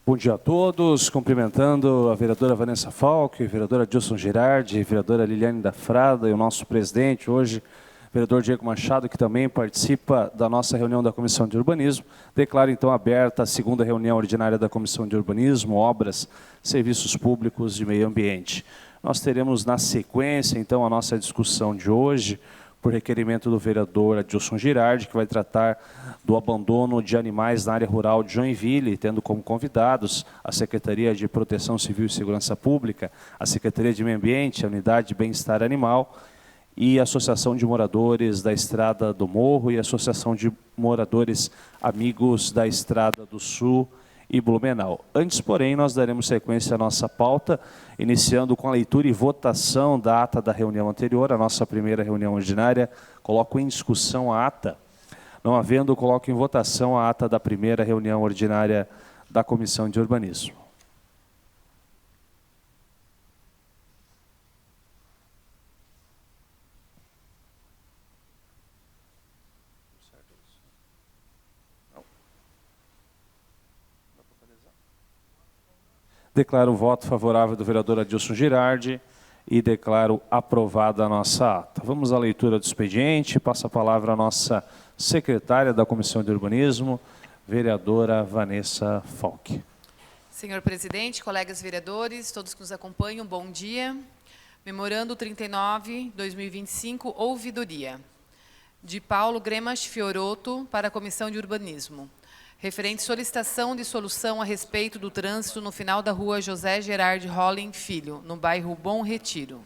Bom dia a todos, cumprimentando a vereadora Vanessa Falck, a vereadora Dilson Girardi, a vereadora Liliane da Frada e o nosso presidente hoje, vereador Diego Machado, que também participa da nossa reunião da Comissão de Urbanismo. Declaro então aberta a segunda reunião ordinária da Comissão de Urbanismo, Obras, Serviços Públicos e Meio Ambiente. Nós teremos na sequência então a nossa discussão de hoje, por requerimento do vereador Adilson Girardi, que vai tratar do abandono de animais na área rural de Joinville, tendo como convidados a Secretaria de Proteção Civil e Segurança Pública, a Secretaria de Meio Ambiente, a Unidade de Bem-Estar Animal e a Associação de Moradores da Estrada do Morro e a Associação de Moradores Amigos da Estrada do Sul e Blumenau. Antes, porém, nós daremos sequência à nossa pauta, iniciando com a leitura e votação da ata da reunião anterior, a nossa primeira reunião ordinária. Coloco em discussão a ata. Não havendo, coloco em votação a ata da primeira reunião ordinária da Comissão de Urbanismo. Declaro o voto favorável do vereador Adilson Girardi e declaro aprovada a nossa ata. Vamos à leitura do expediente. Passa a palavra à nossa secretária da Comissão de Urbanismo, vereadora Vanessa Falck. Senhor presidente, colegas vereadores, todos que nos acompanham, bom dia. Memorando 39/2025, ouvidoria. De Paulo Gremas Fioroto para a Comissão de Urbanismo. Referente solicitação de solução a respeito do trânsito no final da rua José Gerard Holling Filho, no bairro Bom Retiro.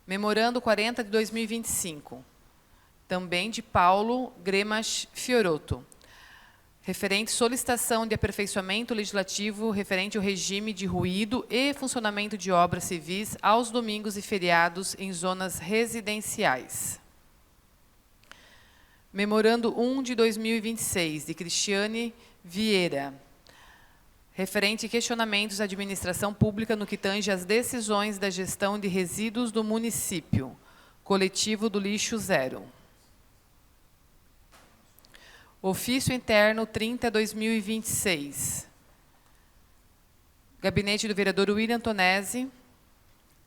Memorando 40/2025, também de Paulo Gremas Fioroto. Referente solicitação de aperfeiçoamento legislativo referente ao regime de ruído e funcionamento de obras civis aos domingos e feriados em zonas residenciais. Memorando 1/2026, de Cristiane Vieira, referente questionamentos à administração pública no que tange às decisões da gestão de resíduos do município, coletivo do lixo zero. Ofício interno 30/2026, gabinete do vereador William Tonesi,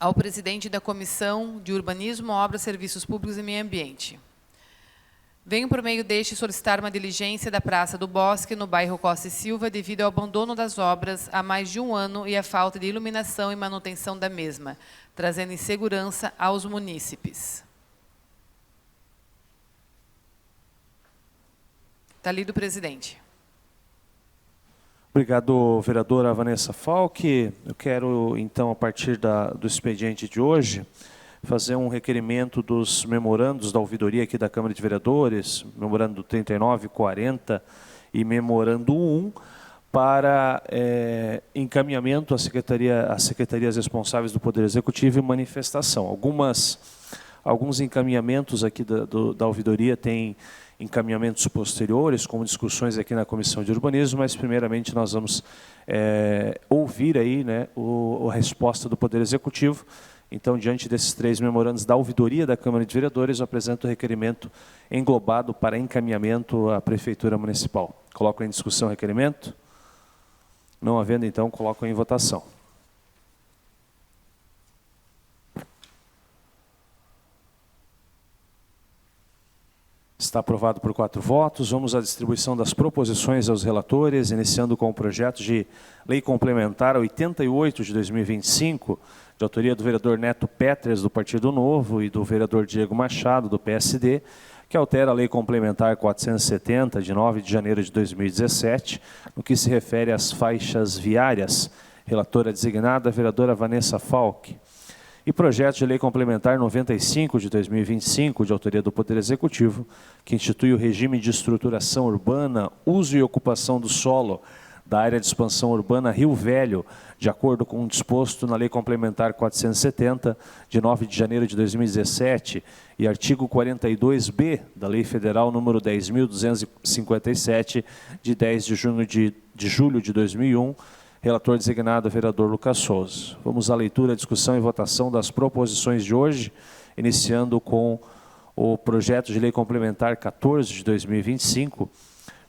ao presidente da Comissão de Urbanismo, Obras, Serviços Públicos e Meio Ambiente. Venho por meio deste solicitar uma diligência da Praça do Bosque, no bairro Costa e Silva, devido ao abandono das obras há mais de um ano e à falta de iluminação e manutenção da mesma, trazendo insegurança aos munícipes. Está lido, presidente. Obrigado, vereadora Vanessa Falck. Eu quero, então, a partir do expediente de hoje, fazer um requerimento dos memorandos da ouvidoria aqui da Câmara de Vereadores, memorando 39, 40 e memorando 1, para encaminhamento às secretarias responsáveis do Poder Executivo e manifestação. Alguns encaminhamentos aqui da ouvidoria têm encaminhamentos posteriores, como discussões aqui na Comissão de Urbanismo, mas primeiramente nós vamos ouvir aí, né, a resposta do Poder Executivo. Então, diante desses 3 memorandos da ouvidoria da Câmara de Vereadores, eu apresento o requerimento englobado para encaminhamento à Prefeitura Municipal. Coloco em discussão o requerimento. Não havendo, então, coloco em votação. Está aprovado por 4 votos. Vamos à distribuição das proposições aos relatores, iniciando com o projeto de Lei Complementar 88 de 2025, de autoria do vereador Neto Petras, do Partido Novo, e do vereador Diego Machado, do PSD, que altera a Lei Complementar 470, de 9 de janeiro de 2017, no que se refere às faixas viárias. Relatora designada, a vereadora Vanessa Falck. E projeto de Lei Complementar 95 de 2025, de autoria do Poder Executivo, que institui o regime de estruturação urbana, uso e ocupação do solo da área de expansão urbana Rio Velho, de acordo com o disposto na Lei Complementar 470, de 9 de janeiro de 2017, e artigo 42B da Lei Federal número 10.257, de 10 de julho de 2001, relator designado, vereador Lucas Souza. Vamos à leitura, discussão e votação das proposições de hoje, iniciando com o projeto de lei complementar 14 de 2025,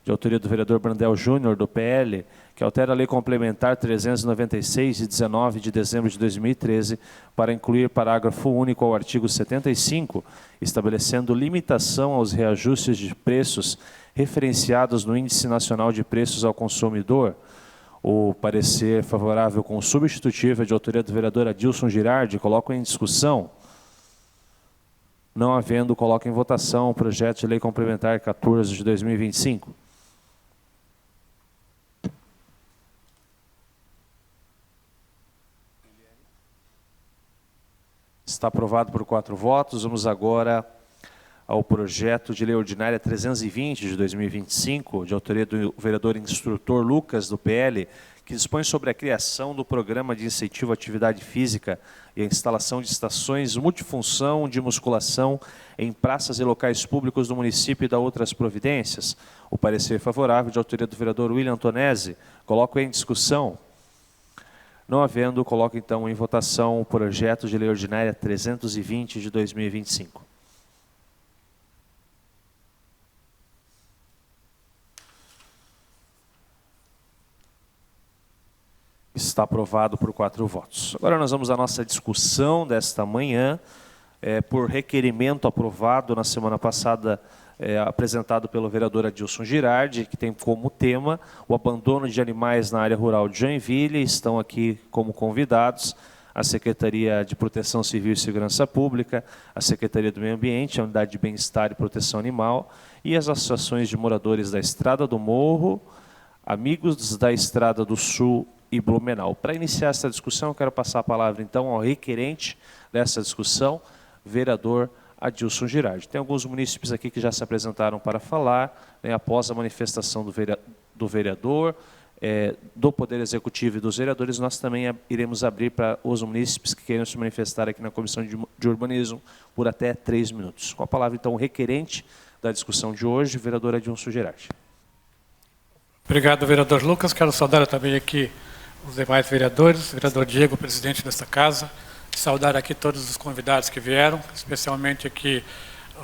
de autoria do vereador Brandel Júnior, do PL, que altera a Lei Complementar 396, de 19 de dezembro de 2013, para incluir parágrafo único ao artigo 75, estabelecendo limitação aos reajustes de preços referenciados no Índice Nacional de Preços ao Consumidor. O parecer favorável com substitutiva de autoria do vereador Adilson Girardi, coloco em discussão. Não havendo, coloco em votação o projeto de Lei Complementar 14 de 2025. Está aprovado por 4 votos. Vamos agora ao projeto de Lei Ordinária 320 de 2025, de autoria do vereador instrutor Lucas, do PL, que dispõe sobre a criação do Programa de Incentivo à Atividade Física e a instalação de estações multifunção de musculação em praças e locais públicos do município e da outras providências. O parecer favorável de autoria do vereador William Antonese. Coloco em discussão. Não havendo, coloco então em votação o projeto de Lei Ordinária 320 de 2025. Está aprovado por 4 votos. Agora nós vamos à nossa discussão desta manhã, por requerimento aprovado na semana passada, apresentado pelo vereador Adilson Girardi, que tem como tema o abandono de animais na área rural de Joinville. Estão aqui como convidados a Secretaria de Proteção Civil e Segurança Pública, a Secretaria do Meio Ambiente, a Unidade de Bem-Estar e Proteção Animal e as associações de moradores da Estrada do Morro, Amigos da Estrada do Sul e Blumenau. Para iniciar essa discussão, eu quero passar a palavra então ao requerente dessa discussão, vereador Adilson Girardi. Tem alguns munícipes aqui que já se apresentaram para falar, né, após a manifestação do vereador, do Poder Executivo e dos vereadores. Nós também iremos abrir para os munícipes que queiram se manifestar aqui na Comissão de Urbanismo por até 3 minutos. Com a palavra, então, o requerente da discussão de hoje, vereador Adilson Girardi. Obrigado, vereador Lucas. Quero saudar também aqui os demais vereadores, o vereador Diego, presidente desta casa, saudar aqui todos os convidados que vieram, especialmente aqui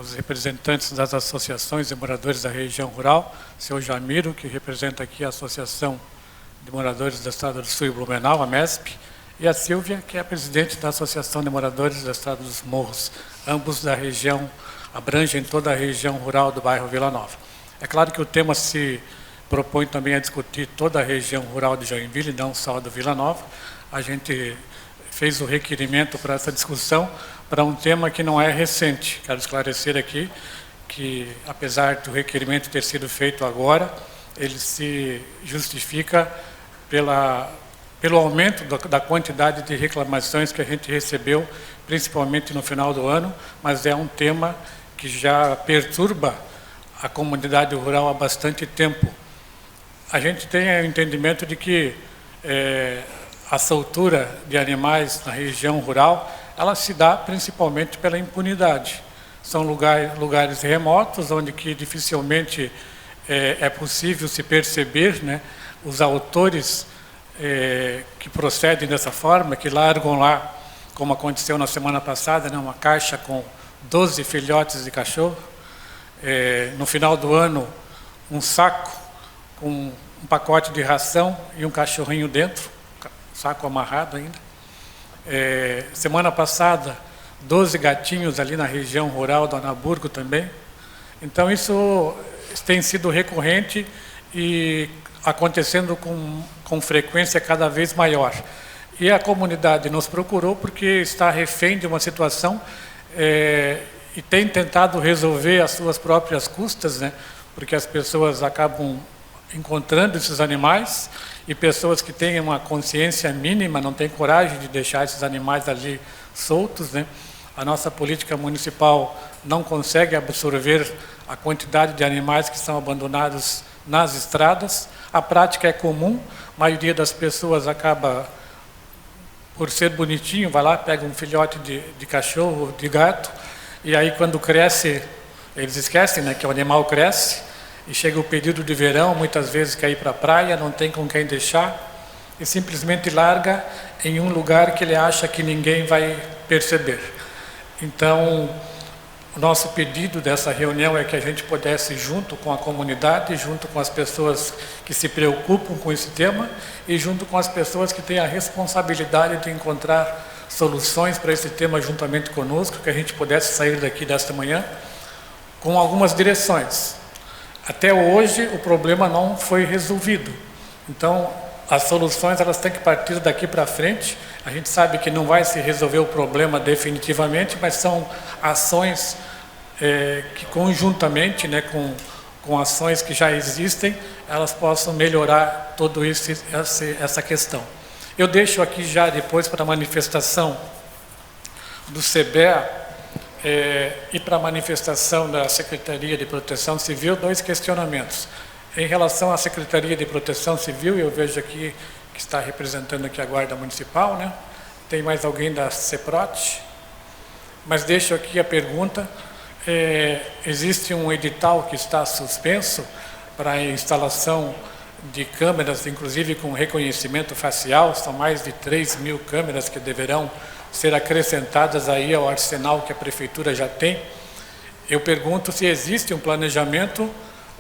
os representantes das associações de moradores da região rural, seu Jamiro, que representa aqui a Associação de Moradores da Estrada do Sul e Blumenau, a MESP, e a Silvia, que é a presidente da Associação de Moradores da Estrada dos Morros, ambos da região, abrangem toda a região rural do bairro Vila Nova. É claro que o tema se propõe também a discutir toda a região rural de Joinville, não só do Vila Nova. A gente fez o requerimento para essa discussão, para um tema que não é recente. Quero esclarecer aqui que, apesar do requerimento ter sido feito agora, ele se justifica pelo aumento da quantidade de reclamações que a gente recebeu, principalmente no final do ano, mas é um tema que já perturba a comunidade rural há bastante tempo. A gente tem o entendimento de que a soltura de animais na região rural, ela se dá principalmente pela impunidade. São lugares remotos, onde que dificilmente é possível se perceber, né, os autores que procedem dessa forma, que largam lá, como aconteceu na semana passada, né, uma caixa com 12 filhotes de cachorro. No final do ano, um saco com um pacote de ração e um cachorrinho dentro, saco amarrado ainda. Semana passada, 12 gatinhos ali na região rural do Anaburgo também. Então, isso tem sido recorrente e acontecendo com frequência cada vez maior. E a comunidade nos procurou porque está refém de uma situação e tem tentado resolver as suas próprias custas, né? Porque as pessoas acabam encontrando esses animais e pessoas que têm uma consciência mínima não têm coragem de deixar esses animais ali soltos, né? A nossa política municipal não consegue absorver a quantidade de animais que são abandonados nas estradas. A prática é comum, a maioria das pessoas acaba, por ser bonitinho, vai lá, pega um filhote de cachorro, de gato, e aí quando cresce, eles esquecem, né, que o animal cresce, e chega o período de verão, muitas vezes quer ir para a praia, não tem com quem deixar, e simplesmente larga em um lugar que ele acha que ninguém vai perceber. Então, O nosso pedido dessa reunião é que a gente pudesse, junto com a comunidade, junto com as pessoas que se preocupam com esse tema e junto com as pessoas que têm a responsabilidade de encontrar soluções para esse tema juntamente conosco, que a gente pudesse sair daqui desta manhã com algumas direções. Até hoje o problema não foi resolvido. Então, as soluções elas têm que partir daqui para frente. A gente sabe que não vai se resolver o problema definitivamente, mas são ações que conjuntamente, né, com ações que já existem, elas possam melhorar todo essa questão. Eu deixo aqui já depois para a manifestação do CBEA e para a manifestação da Secretaria de Proteção Civil 2 questionamentos. Em relação à Secretaria de Proteção Civil, eu vejo aqui que está representando aqui a Guarda Municipal, né? Tem mais alguém da CEPROT? Mas deixo aqui a pergunta. Existe um edital que está suspenso para a instalação de câmeras, inclusive com reconhecimento facial. São mais de 3.000 câmeras que deverão ser acrescentadas aí ao arsenal que a Prefeitura já tem. Eu pergunto se existe um planejamento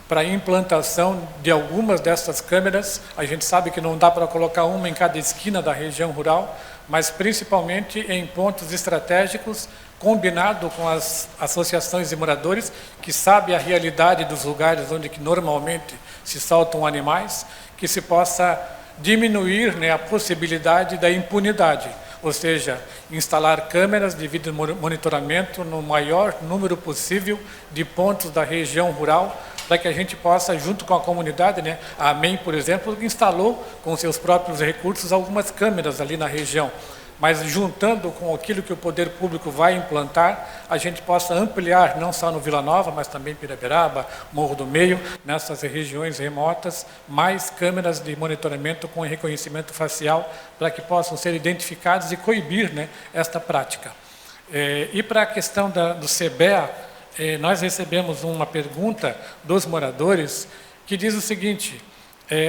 para a implantação de algumas dessas câmeras. A gente sabe que não dá para colocar uma em cada esquina da região rural, mas principalmente em pontos estratégicos, combinado com as associações de moradores, que sabem a realidade dos lugares onde que normalmente se soltam animais, que se possa diminuir, né, a possibilidade da impunidade, ou seja, instalar câmeras de vídeo monitoramento no maior número possível de pontos da região rural, para que a gente possa, junto com a comunidade, né, a AMEM, por exemplo, instalou com seus próprios recursos algumas câmeras ali na região, mas juntando com aquilo que o poder público vai implantar, a gente possa ampliar, não só no Vila Nova, mas também Piraberaba, Morro do Meio, nessas regiões remotas, mais câmeras de monitoramento com reconhecimento facial, para que possam ser identificados e coibir, né, esta prática. E para a questão do CBEA, nós recebemos uma pergunta dos moradores que diz o seguinte: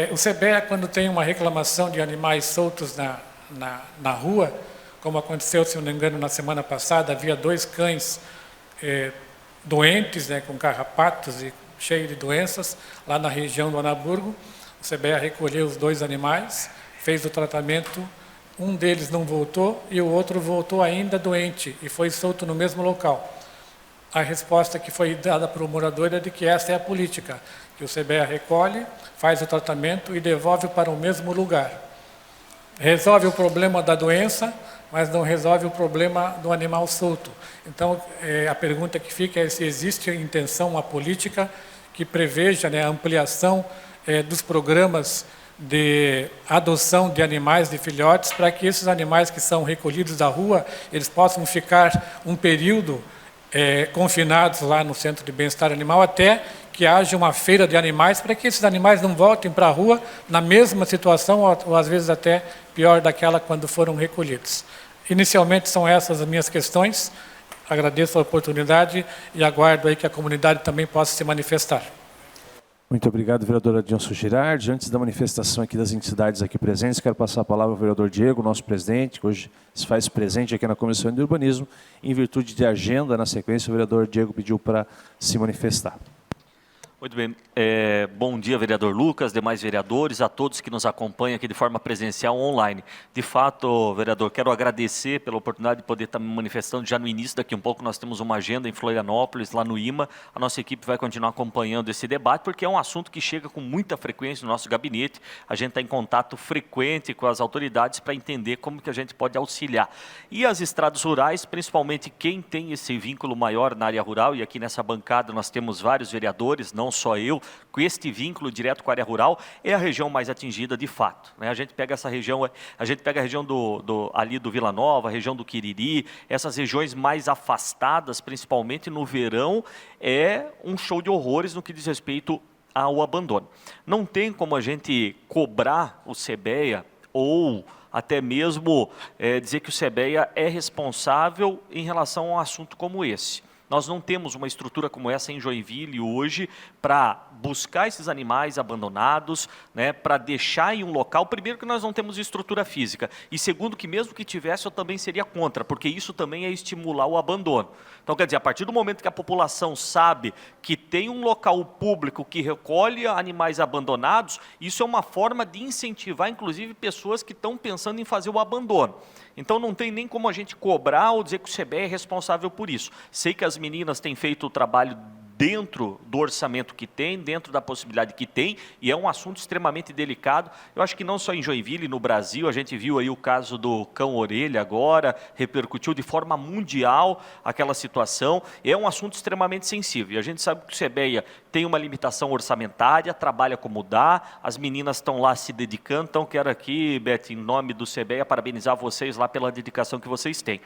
o CBEA, quando tem uma reclamação de animais soltos na rua, como aconteceu, se não me engano, na semana passada, havia 2 cães doentes, né, com carrapatos e cheios de doenças, lá na região do Anaburgo. O CBEA recolheu os 2 animais, fez o tratamento, um deles não voltou e o outro voltou ainda doente e foi solto no mesmo local. A resposta que foi dada para o morador é de que essa é a política, que o CBEA recolhe, faz o tratamento e devolve para o mesmo lugar. Resolve o problema da doença, mas não resolve o problema do animal solto. Então, a pergunta que fica é se existe a intenção, uma política que preveja, né, a ampliação dos programas de adoção de animais, de filhotes, para que esses animais que são recolhidos da rua, eles possam ficar um período confinados lá no Centro de Bem-Estar Animal, até que haja uma feira de animais, para que esses animais não voltem para a rua na mesma situação, ou às vezes até pior daquela quando foram recolhidos. Inicialmente são essas as minhas questões. Agradeço a oportunidade e aguardo aí que a comunidade também possa se manifestar. Muito obrigado, vereador Adilson Girardi. Antes da manifestação aqui das entidades aqui presentes, quero passar a palavra ao vereador Diego, nosso presidente, que hoje se faz presente aqui na Comissão de Urbanismo. Em virtude de agenda, na sequência, o vereador Diego pediu para se manifestar. Muito bem. Bom dia, vereador Lucas, demais vereadores, a todos que nos acompanham aqui de forma presencial ou online. De fato, vereador, quero agradecer pela oportunidade de poder estar me manifestando já no início. Daqui um pouco nós temos uma agenda em Florianópolis, lá no IMA. A nossa equipe vai continuar acompanhando esse debate, porque é um assunto que chega com muita frequência no nosso gabinete. A gente está em contato frequente com as autoridades para entender como que a gente pode auxiliar. E as estradas rurais, principalmente quem tem esse vínculo maior na área rural, e aqui nessa bancada nós temos vários vereadores, não só eu, com este vínculo direto com a área rural, é a região mais atingida de fato, né? A gente pega essa região, a região ali do Vila Nova, a região do Quiriri, essas regiões mais afastadas, principalmente no verão, é um show de horrores no que diz respeito ao abandono. Não tem como a gente cobrar o CBEA ou até mesmo dizer que o CBEA é responsável em relação a um assunto como esse. Nós não temos uma estrutura como essa em Joinville hoje para buscar esses animais abandonados, né, para deixar em um local. Primeiro que nós não temos estrutura física e segundo que mesmo que tivesse eu também seria contra, porque isso também é estimular o abandono. Então quer dizer, a partir do momento que a população sabe que tem um local público que recolhe animais abandonados, isso é uma forma de incentivar inclusive pessoas que estão pensando em fazer o abandono. Então não tem nem como a gente cobrar ou dizer que o CBE é responsável por isso. Sei que as meninas têm feito o trabalho dentro do orçamento que tem, dentro da possibilidade que tem, e é um assunto extremamente delicado. Eu acho que não só em Joinville, no Brasil, a gente viu aí o caso do cão-orelha agora, repercutiu de forma mundial aquela situação, é um assunto extremamente sensível. E a gente sabe que o CBEA tem uma limitação orçamentária, trabalha como dá, as meninas estão lá se dedicando, então quero aqui, Beth, em nome do CBEA, parabenizar vocês lá pela dedicação que vocês têm.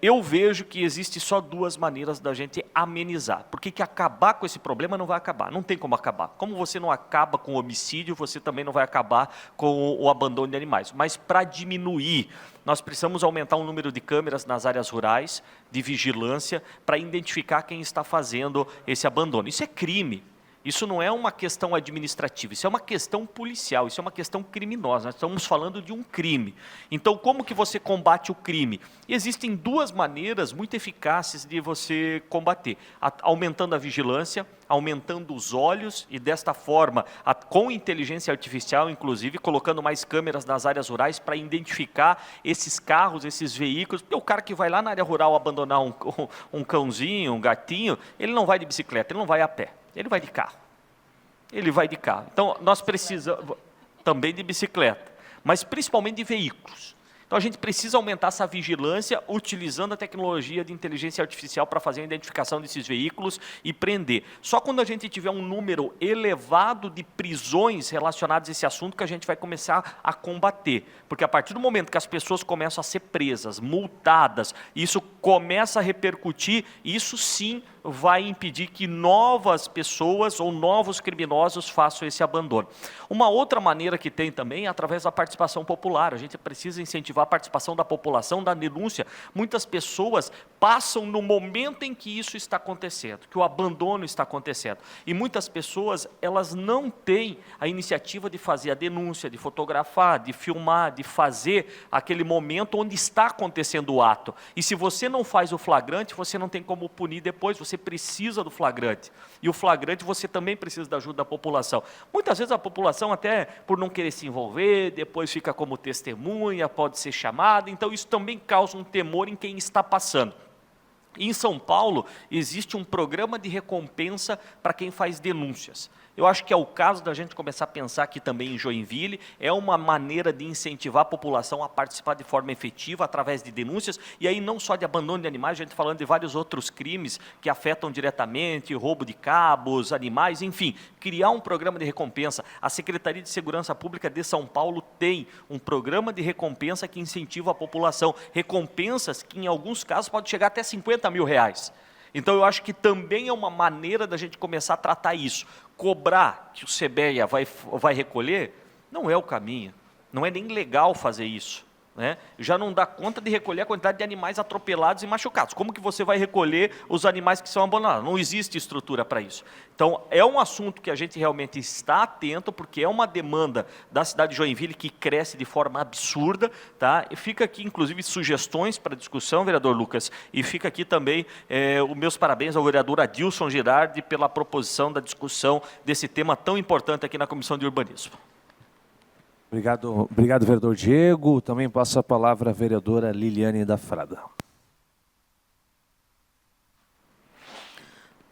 Eu vejo que existe só duas maneiras da gente amenizar, porque que acabar com esse problema não vai acabar, não tem como acabar. Como você não acaba com o homicídio, você também não vai acabar com o abandono de animais. Mas para diminuir, nós precisamos aumentar o número de câmeras nas áreas rurais, de vigilância, para identificar quem está fazendo esse abandono. Isso é crime. Isso não é uma questão administrativa, isso é uma questão policial, isso é uma questão criminosa. Nós estamos falando de um crime. Então, como que você combate o crime? Existem duas maneiras muito eficazes de você combater. Aumentando a vigilância, aumentando os olhos e, desta forma, com inteligência artificial, inclusive, colocando mais câmeras nas áreas rurais para identificar esses carros, esses veículos. Porque o cara que vai lá na área rural abandonar um cãozinho, um gatinho, ele não vai de bicicleta, ele não vai a pé. Ele vai de carro. Ele vai de carro. Então, nós precisamos também de bicicleta, mas principalmente de veículos. Então, a gente precisa aumentar essa vigilância utilizando a tecnologia de inteligência artificial para fazer a identificação desses veículos e prender. Só quando a gente tiver um número elevado de prisões relacionadas a esse assunto que a gente vai começar a combater. Porque a partir do momento que as pessoas começam a ser presas, multadas, isso começa a repercutir, isso sim vai impedir que novas pessoas ou novos criminosos façam esse abandono. Uma outra maneira que tem também é através da participação popular. A gente precisa incentivar a participação da população, da denúncia. Muitas pessoas passam no momento em que isso está acontecendo, que o abandono está acontecendo. E muitas pessoas, elas não têm a iniciativa de fazer a denúncia, de fotografar, de filmar, de fazer aquele momento onde está acontecendo o ato. E se você não faz o flagrante, você não tem como punir depois, você precisa do flagrante. E o flagrante você também precisa da ajuda da população. Muitas vezes a população, até por não querer se envolver, depois fica como testemunha, pode ser chamada, então isso também causa um temor em quem está passando. Em São Paulo, existe um programa de recompensa para quem faz denúncias. Eu acho que é o caso da gente começar a pensar aqui também em Joinville, é uma maneira de incentivar a população a participar de forma efetiva através de denúncias, e aí não só de abandono de animais, a gente falando de vários outros crimes que afetam diretamente, roubo de cabos, animais, enfim, criar um programa de recompensa. A Secretaria de Segurança Pública de São Paulo tem um programa de recompensa que incentiva a população, recompensas que em alguns casos pode chegar até R$50 mil. Então, eu acho que também é uma maneira da gente começar a tratar isso. Cobrar que o CBEA vai recolher não é o caminho. Não é nem legal fazer isso, né? Já não dá conta de recolher a quantidade de animais atropelados e machucados. Como que você vai recolher os animais que são abandonados? Não existe estrutura para isso. Então, é um assunto que a gente realmente está atento, porque é uma demanda da cidade de Joinville que cresce de forma absurda, tá? E fica aqui, inclusive, sugestões para discussão, vereador Lucas, e fica aqui também os meus parabéns ao vereador Adilson Girardi pela proposição da discussão desse tema tão importante aqui na Comissão de Urbanismo. Obrigado, vereador Diego. Também passo a palavra à vereadora Liliane da Frada.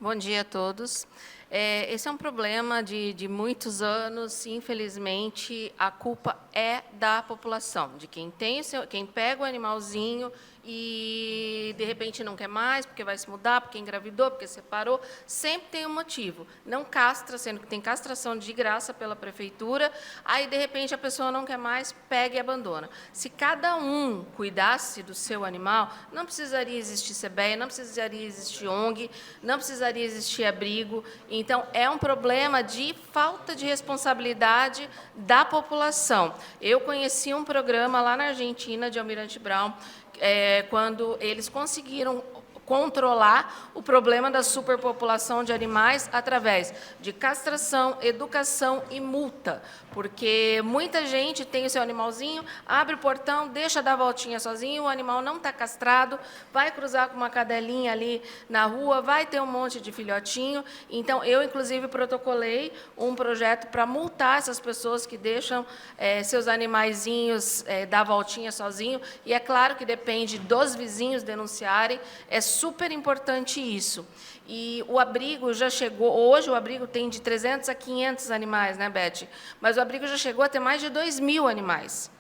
Bom dia a todos. Esse é um problema de muitos anos, e, infelizmente, a culpa é da população, de quem pega o animalzinho e, de repente, não quer mais, porque vai se mudar, porque engravidou, porque separou, sempre tem um motivo. Não castra, sendo que tem castração de graça pela prefeitura, aí, de repente, a pessoa não quer mais, pega e abandona. Se cada um cuidasse do seu animal, não precisaria existir CBEA, não precisaria existir ONG, não precisaria existir abrigo. Então, é um problema de falta de responsabilidade da população. Eu conheci um programa lá na Argentina, de Almirante Brown, quando eles conseguiram controlar o problema da superpopulação de animais através de castração, educação e multa, porque muita gente tem o seu animalzinho, abre o portão, deixa dar a voltinha sozinho, o animal não está castrado, vai cruzar com uma cadelinha ali na rua, vai ter um monte de filhotinho. Então, eu, inclusive, protocolei um projeto para multar essas pessoas que deixam seus animaizinhos dar a voltinha sozinho, e é claro que depende dos vizinhos denunciarem, é super importante isso. E o abrigo já chegou, hoje o abrigo tem de 300 a 500 animais, né, Beth? Mas o abrigo já chegou a ter mais de 2.000 animais.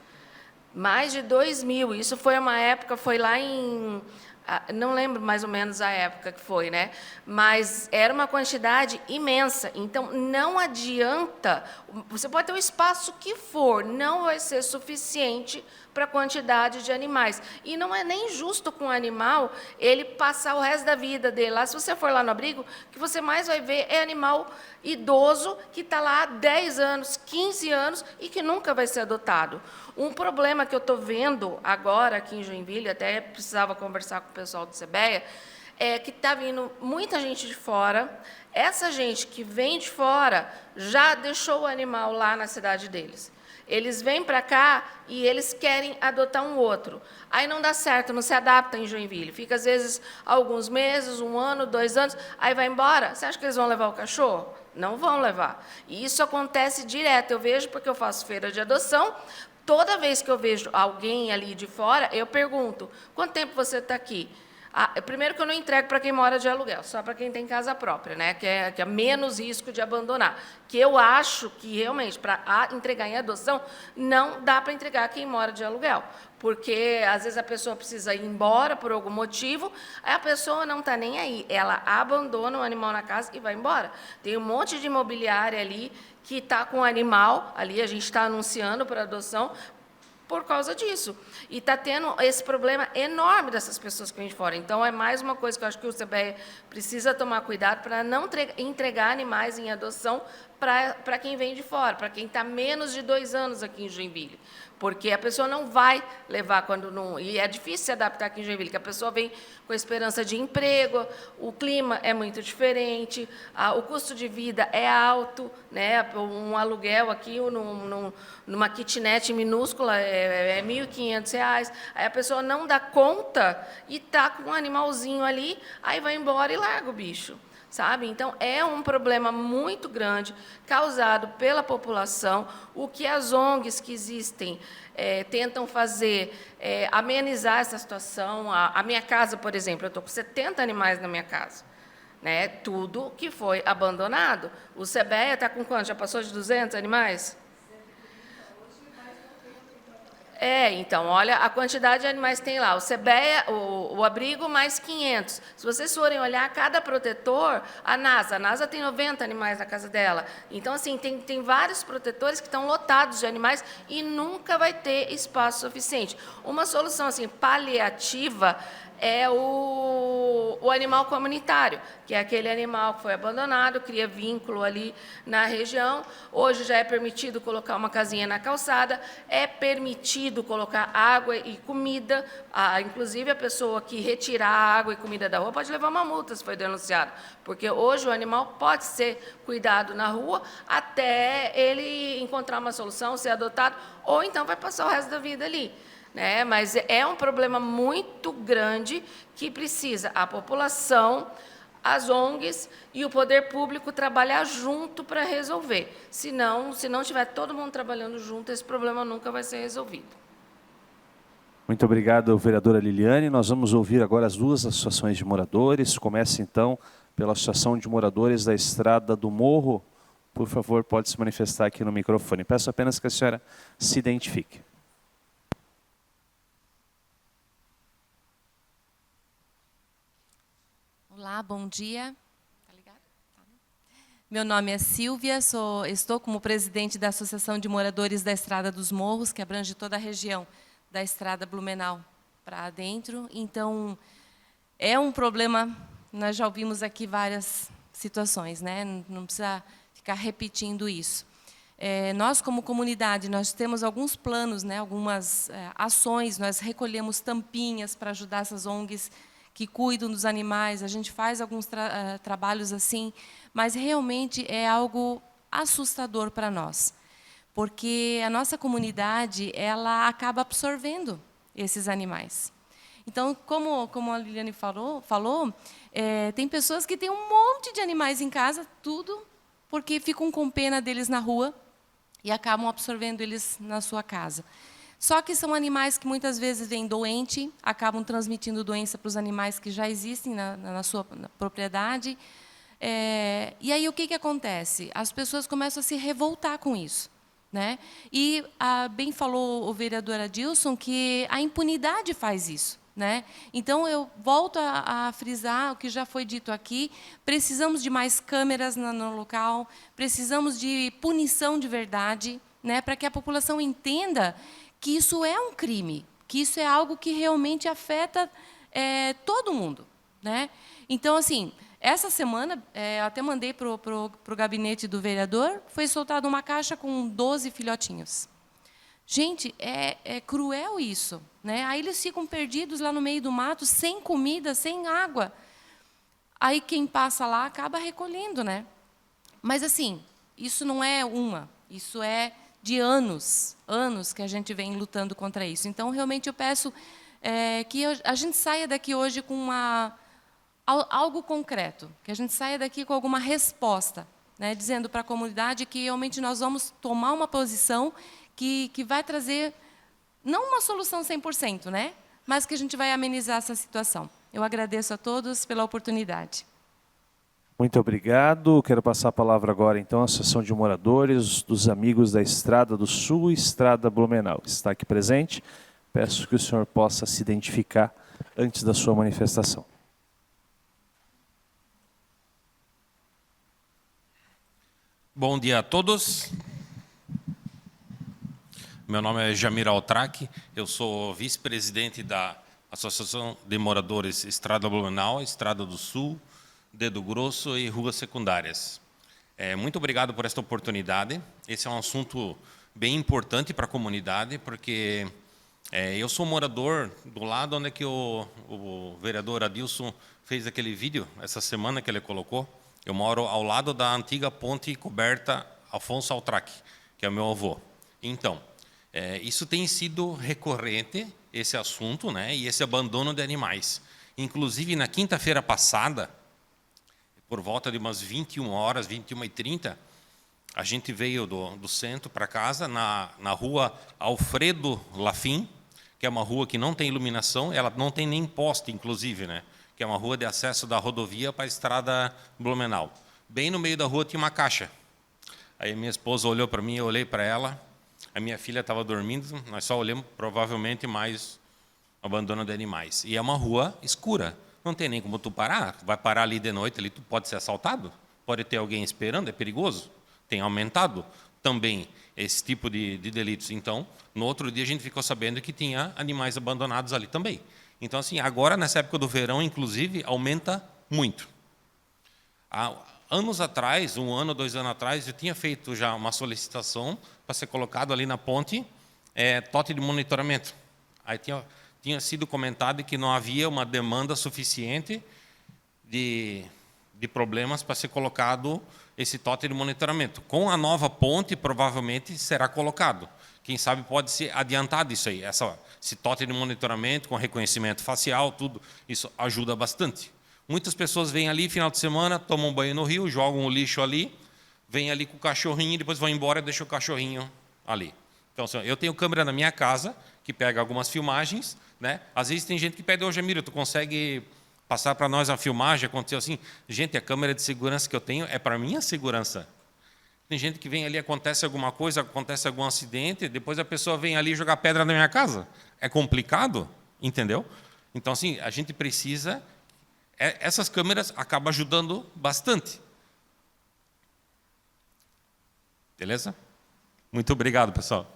Mais de 2.000. Isso foi uma época, foi lá em... não lembro mais ou menos a época que foi, né? Mas era uma quantidade imensa. Então, não adianta... Você pode ter o espaço que for, não vai ser suficiente para a quantidade de animais. E não é nem justo com o animal ele passar o resto da vida dele lá. Se você for lá no abrigo, o que você mais vai ver é animal idoso que está lá há 10 anos, 15 anos e que nunca vai ser adotado. Um problema que eu estou vendo agora aqui em Joinville, até precisava conversar com o pessoal do CBEA, é que está vindo muita gente de fora. Essa gente que vem de fora já deixou o animal lá na cidade deles. Eles vêm para cá e eles querem adotar um outro. Aí não dá certo, não se adapta em Joinville. Fica, às vezes, alguns meses, 1 ano, 2 anos, aí vai embora. Você acha que eles vão levar o cachorro? Não vão levar. E isso acontece direto. Eu vejo porque eu faço feira de adoção. Toda vez que eu vejo alguém ali de fora, eu pergunto, quanto tempo você está aqui? Primeiro que eu não entrego para quem mora de aluguel, só para quem tem casa própria, né? que é menos risco de abandonar. Que eu acho que, realmente, para entregar em adoção, não dá para entregar quem mora de aluguel. Porque, às vezes, a pessoa precisa ir embora por algum motivo, aí a pessoa não está nem aí. Ela abandona o animal na casa e vai embora. Tem um monte de imobiliária ali que está com o animal, ali a gente está anunciando para adoção, por causa disso. E está tendo esse problema enorme dessas pessoas que vêm de fora. Então, é mais uma coisa que eu acho que o CBEA precisa tomar cuidado para não entregar animais em adoção para quem vem de fora, para quem está menos de 2 anos aqui em Joinville. Porque a pessoa não vai levar quando não... E é difícil se adaptar aqui em Joinville, que a pessoa vem com a esperança de emprego, o clima é muito diferente, o custo de vida é alto, né? Um aluguel aqui numa kitnet minúscula é R$ 1.500. Aí a pessoa não dá conta e está com um animalzinho ali, aí vai embora e larga o bicho. Sabe? Então, é um problema muito grande causado pela população. O que as ONGs que existem tentam fazer amenizar essa situação. A minha casa, por exemplo, eu estou com 70 animais na minha casa. Né? Tudo que foi abandonado. O CBEA está com quanto? Já passou de 200 animais? Então, olha a quantidade de animais que tem lá. O CBEA, o abrigo, mais 500. Se vocês forem olhar, cada protetor, a NASA tem 90 animais na casa dela. Então, assim, tem vários protetores que estão lotados de animais e nunca vai ter espaço suficiente. Uma solução, assim, paliativa é o animal comunitário, que é aquele animal que foi abandonado, cria vínculo ali na região. Hoje já é permitido colocar uma casinha na calçada, é permitido colocar água e comida, inclusive a pessoa que retirar a água e comida da rua pode levar uma multa se foi denunciado, porque hoje o animal pode ser cuidado na rua até ele encontrar uma solução, ser adotado, ou então vai passar o resto da vida ali. Mas é um problema muito grande que precisa a população, as ONGs e o poder público trabalhar junto para resolver. Se não tiver todo mundo trabalhando junto, esse problema nunca vai ser resolvido. Muito obrigado, vereadora Liliane. Nós vamos ouvir agora as 2 associações de moradores. Começa, então, pela Associação de Moradores da Estrada do Morro. Por favor, pode se manifestar aqui no microfone. Peço apenas que a senhora se identifique. Olá, bom dia. Tá ligado? Tá, né? Meu nome é Silvia, estou como presidente da Associação de Moradores da Estrada dos Morros, que abrange toda a região da Estrada Blumenau para dentro. Então, é um problema, nós já ouvimos aqui várias situações, né? Não precisa ficar repetindo isso. Nós, como comunidade, nós temos alguns planos, né? Algumas ações, nós recolhemos tampinhas para ajudar essas ONGs que cuidam dos animais, a gente faz alguns trabalhos assim, mas realmente é algo assustador para nós, porque a nossa comunidade ela acaba absorvendo esses animais. Então, como a Liliane falou, tem pessoas que têm um monte de animais em casa, tudo porque ficam com pena deles na rua e acabam absorvendo eles na sua casa. Só que são animais que muitas vezes vêm doentes, acabam transmitindo doença para os animais que já existem na sua propriedade. E aí o que acontece? As pessoas começam a se revoltar com isso, né? E bem falou o vereador Adilson que a impunidade faz isso, né? Então eu volto a frisar o que já foi dito aqui: precisamos de mais câmeras no local, precisamos de punição de verdade, né? Para que a população entenda que isso é um crime, que isso é algo que realmente afeta todo mundo, né? Então, assim, essa semana, eu até mandei para o gabinete do vereador, foi soltada uma caixa com 12 filhotinhos. Gente, é cruel isso, né? Aí eles ficam perdidos lá no meio do mato, sem comida, sem água. Aí quem passa lá acaba recolhendo, né? Mas, assim, isso não é isso é de anos que a gente vem lutando contra isso. Então, realmente, eu peço que a gente saia daqui hoje com algo concreto, que a gente saia daqui com alguma resposta, né, dizendo para a comunidade que realmente nós vamos tomar uma posição que vai trazer, não uma solução 100%, né, mas que a gente vai amenizar essa situação. Eu agradeço a todos pela oportunidade. Muito obrigado. Quero passar a palavra agora, então, à Associação de Moradores dos Amigos da Estrada do Sul e Estrada Blumenau. Está aqui presente. Peço que o senhor possa se identificar antes da sua manifestação. Bom dia a todos. Meu nome é Jamir Altraque, eu sou vice-presidente da Associação de Moradores Estrada Blumenau, Estrada do Sul, Dedo Grosso e Ruas Secundárias. Muito obrigado por esta oportunidade. Esse é um assunto bem importante para a comunidade, porque eu sou morador do lado onde que o vereador Adilson fez aquele vídeo, essa semana que ele colocou. Eu moro ao lado da antiga ponte coberta Afonso Altraque, que é o meu avô. Então, isso tem sido recorrente, esse assunto, né, e esse abandono de animais. Inclusive, na quinta-feira passada, por volta de umas 21 horas, 21h30, a gente veio do centro para casa, na rua Alfredo Lafim, que é uma rua que não tem iluminação, ela não tem nem poste, inclusive, né? Que é uma rua de acesso da rodovia para a estrada Blumenau. Bem no meio da rua tinha uma caixa. Aí minha esposa olhou para mim, eu olhei para ela, a minha filha estava dormindo, nós só olhamos, provavelmente, mais abandono de animais. E é uma rua escura, não tem nem como tu parar, vai parar ali de noite, ali tu pode ser assaltado, pode ter alguém esperando, é perigoso. Tem aumentado também esse tipo de delitos. Então, no outro dia a gente ficou sabendo que tinha animais abandonados ali também. Então, assim, agora, nessa época do verão, inclusive, aumenta muito. Há anos atrás, 1 ano, 2 anos atrás, eu tinha feito já uma solicitação para ser colocado ali na ponte tote de monitoramento. Aí tinha sido comentado que não havia uma demanda suficiente de problemas para ser colocado esse tote de monitoramento. Com a nova ponte, provavelmente, será colocado. Quem sabe pode ser adiantado isso aí. Esse tote de monitoramento com reconhecimento facial, tudo, isso ajuda bastante. Muitas pessoas vêm ali, final de semana, tomam banho no rio, jogam o lixo ali, vêm ali com o cachorrinho e depois vão embora e deixam o cachorrinho ali. Então, assim, eu tenho câmera na minha casa, que pega algumas filmagens, né? Às vezes tem gente que pede, ô Jamiro, tu consegue passar para nós a filmagem? Aconteceu assim, gente, a câmera de segurança que eu tenho é para minha segurança. Tem gente que vem ali, acontece alguma coisa, acontece algum acidente, depois a pessoa vem ali jogar pedra na minha casa. É complicado, entendeu? Então, assim, a gente precisa... Essas câmeras acabam ajudando bastante. Beleza? Muito obrigado, pessoal.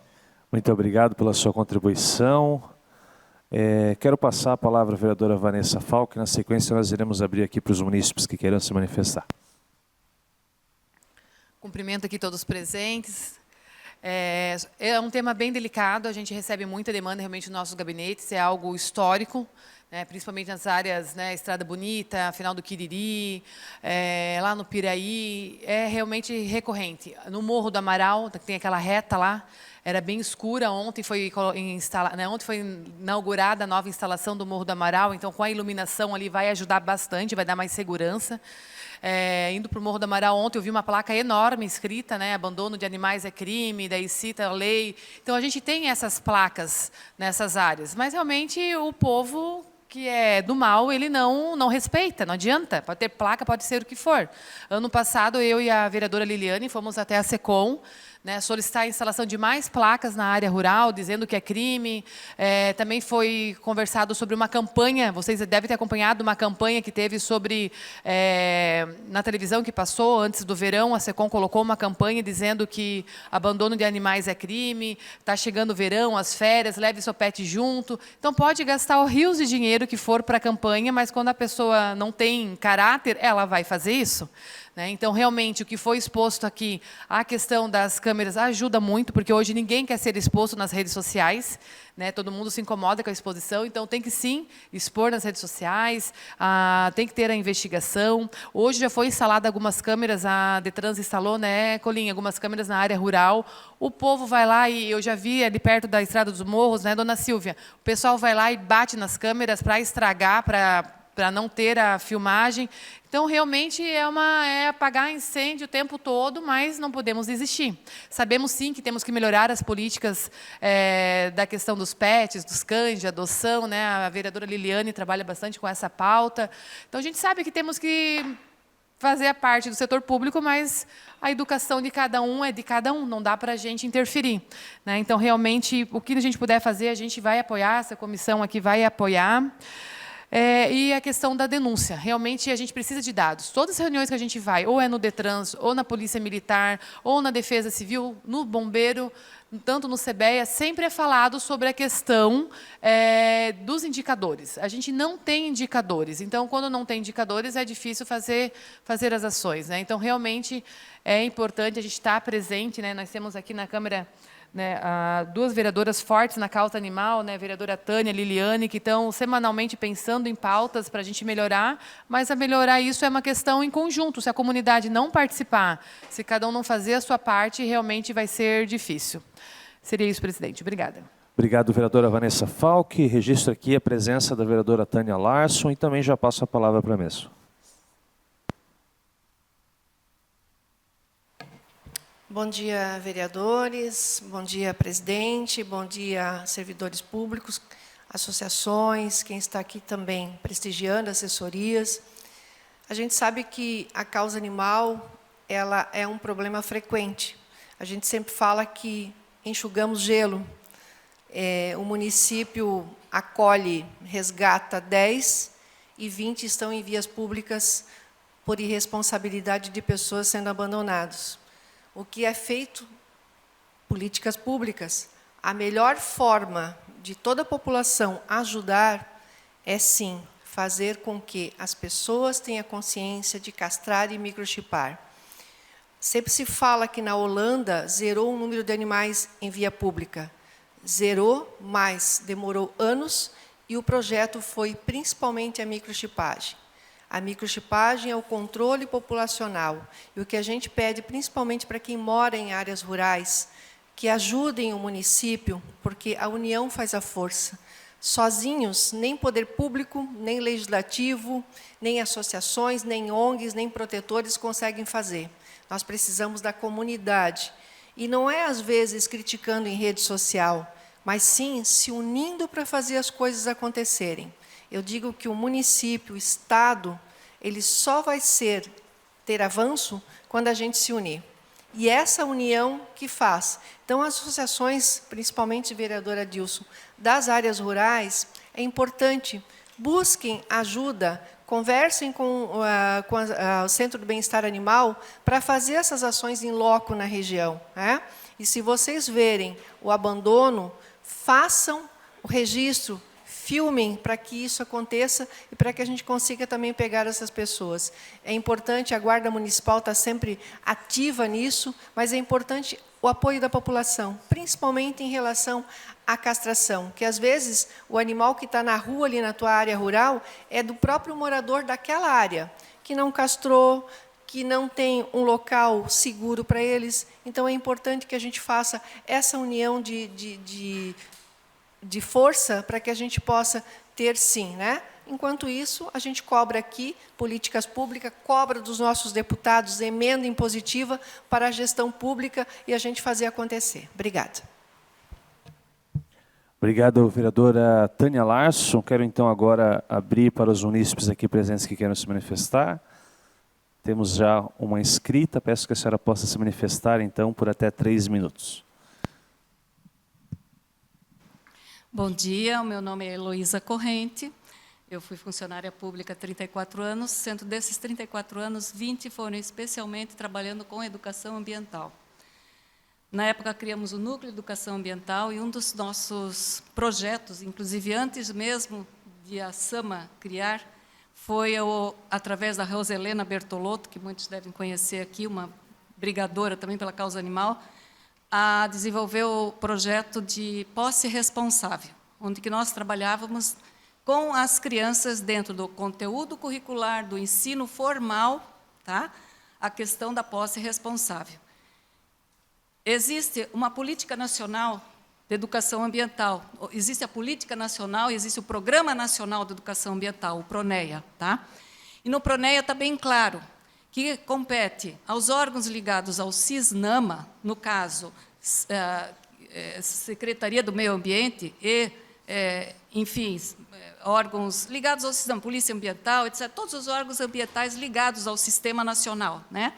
Muito obrigado pela sua contribuição. Quero passar a palavra à vereadora Vanessa Falck. Na sequência, nós iremos abrir aqui para os munícipes que queiram se manifestar. Cumprimento aqui todos os presentes. É um tema bem delicado, a gente recebe muita demanda realmente nos nossos gabinetes, é algo histórico. né, principalmente nas áreas, né, Estrada Bonita, Final do Quiriri, lá no Piraí, é realmente recorrente. No Morro do Amaral, tem aquela reta lá, era bem escura. Ontem foi inaugurada a nova instalação do Morro do Amaral, então com a iluminação ali vai ajudar bastante, vai dar mais segurança. Indo para o Morro do Amaral ontem, eu vi uma placa enorme escrita, né, abandono de animais é crime, daí cita a lei. Então, a gente tem essas placas nessas áreas, mas realmente o povo que é do mal, ele não respeita, não adianta. Pode ter placa, pode ser o que for. Ano passado, eu e a vereadora Liliane fomos até a SECOM, né, solicitar a instalação de mais placas na área rural, dizendo que é crime. Também foi conversado sobre uma campanha, vocês devem ter acompanhado uma campanha que teve sobre, na televisão que passou, antes do verão, a SECOM colocou uma campanha dizendo que abandono de animais é crime, está chegando o verão, as férias, leve seu pet junto. Então, pode gastar rios de dinheiro que for para a campanha, mas quando a pessoa não tem caráter, ela vai fazer isso. Então, realmente, o que foi exposto aqui, a questão das câmeras ajuda muito, porque hoje ninguém quer ser exposto nas redes sociais, né? Todo mundo se incomoda com a exposição, então tem que sim expor nas redes sociais, tem que ter a investigação. Hoje já foi instalada algumas câmeras, a Detrans instalou, né, Colinha, algumas câmeras na área rural. O povo vai lá, e eu já vi ali perto da Estrada dos Morros, né, dona Silvia, o pessoal vai lá e bate nas câmeras para estragar, para não ter a filmagem. Então, realmente, é apagar incêndio o tempo todo, mas não podemos desistir. Sabemos, sim, que temos que melhorar as políticas da questão dos pets, dos cães, de adoção, né? A vereadora Liliane trabalha bastante com essa pauta. Então, a gente sabe que temos que fazer a parte do setor público, mas a educação de cada um é de cada um, não dá para a gente interferir, né? Então, realmente, o que a gente puder fazer, a gente vai apoiar, essa comissão aqui vai apoiar. E a questão da denúncia. Realmente, a gente precisa de dados. Todas as reuniões que a gente vai, ou é no Detrans, ou na Polícia Militar, ou na Defesa Civil, no Bombeiro, tanto no CBEA, sempre é falado sobre a questão dos indicadores. A gente não tem indicadores. Então, quando não tem indicadores, é difícil fazer as ações, né? Então, realmente, é importante a gente estar presente, né? Nós temos aqui na Câmara, né, duas vereadoras fortes na causa animal, né, a vereadora Tânia, Liliane, que estão semanalmente pensando em pautas para a gente melhorar, mas a melhorar isso é uma questão em conjunto. Se a comunidade não participar, se cada um não fazer a sua parte, realmente vai ser difícil. Seria isso, presidente. Obrigada. Obrigado, vereadora Vanessa Falck. Registro aqui a presença da vereadora Tânia Larson e também já passo a palavra para a mesa. Bom dia, vereadores, bom dia, presidente, bom dia, servidores públicos, associações, quem está aqui também prestigiando, assessorias. A gente sabe que a causa animal, ela é um problema frequente. A gente sempre fala que enxugamos gelo. O município acolhe, resgata 10 e 20 estão em vias públicas por irresponsabilidade de pessoas sendo abandonados. O que é feito? Políticas públicas. A melhor forma de toda a população ajudar é, sim, fazer com que as pessoas tenham consciência de castrar e microchipar. Sempre se fala que na Holanda zerou o número de animais em via pública. Zerou, mas demorou anos e o projeto foi principalmente a microchipagem. A microchipagem é o controle populacional. E o que a gente pede, principalmente para quem mora em áreas rurais, que ajudem o município, porque a união faz a força. Sozinhos, nem poder público, nem legislativo, nem associações, nem ONGs, nem protetores conseguem fazer. Nós precisamos da comunidade. E não é, às vezes, criticando em rede social, mas sim se unindo para fazer as coisas acontecerem. Eu digo que o município, o Estado, ele só vai ter avanço quando a gente se unir. E essa união que faz. Então, as associações, principalmente, vereadora Dilson, das áreas rurais, é importante, busquem ajuda, conversem com o Centro do Bem-Estar Animal para fazer essas ações em loco na região, né? E se vocês verem o abandono, façam o registro, filmem para que isso aconteça e para que a gente consiga também pegar essas pessoas. É importante, a Guarda Municipal está sempre ativa nisso, mas é importante o apoio da população, principalmente em relação à castração, que às vezes o animal que está na rua, ali na tua área rural, é do próprio morador daquela área, que não castrou, que não tem um local seguro para eles. Então, é importante que a gente faça essa união de força para que a gente possa ter, sim, né? Enquanto isso, a gente cobra aqui políticas públicas, cobra dos nossos deputados emenda impositiva para a gestão pública e a gente fazer acontecer. Obrigada. Obrigado, vereadora Tânia Larson. Quero, então, agora abrir para os munícipes aqui presentes que queiram se manifestar. Temos já uma inscrita. Peço que a senhora possa se manifestar, então, por até 3 minutos. Bom dia, o meu nome é Heloísa Corrente. Eu fui funcionária pública há 34 anos, sendo desses 34 anos, 20 foram especialmente trabalhando com educação ambiental. Na época, criamos o Núcleo de Educação Ambiental e um dos nossos projetos, inclusive antes mesmo de a SAMA criar, foi através da Roselena Bertolotto, que muitos devem conhecer aqui, uma brigadora também pela causa animal, a desenvolver o projeto de posse responsável, onde que nós trabalhávamos com as crianças dentro do conteúdo curricular, do ensino formal, tá? A questão da posse responsável. Existe uma política nacional de educação ambiental, existe a política nacional, existe o Programa Nacional de Educação Ambiental, o PRONEA, tá? E no PRONEA está bem claro que compete aos órgãos ligados ao CISNAMA, no caso, Secretaria do Meio Ambiente e, enfim, órgãos ligados ao sistema, Polícia Ambiental, etc., todos os órgãos ambientais ligados ao sistema nacional, né?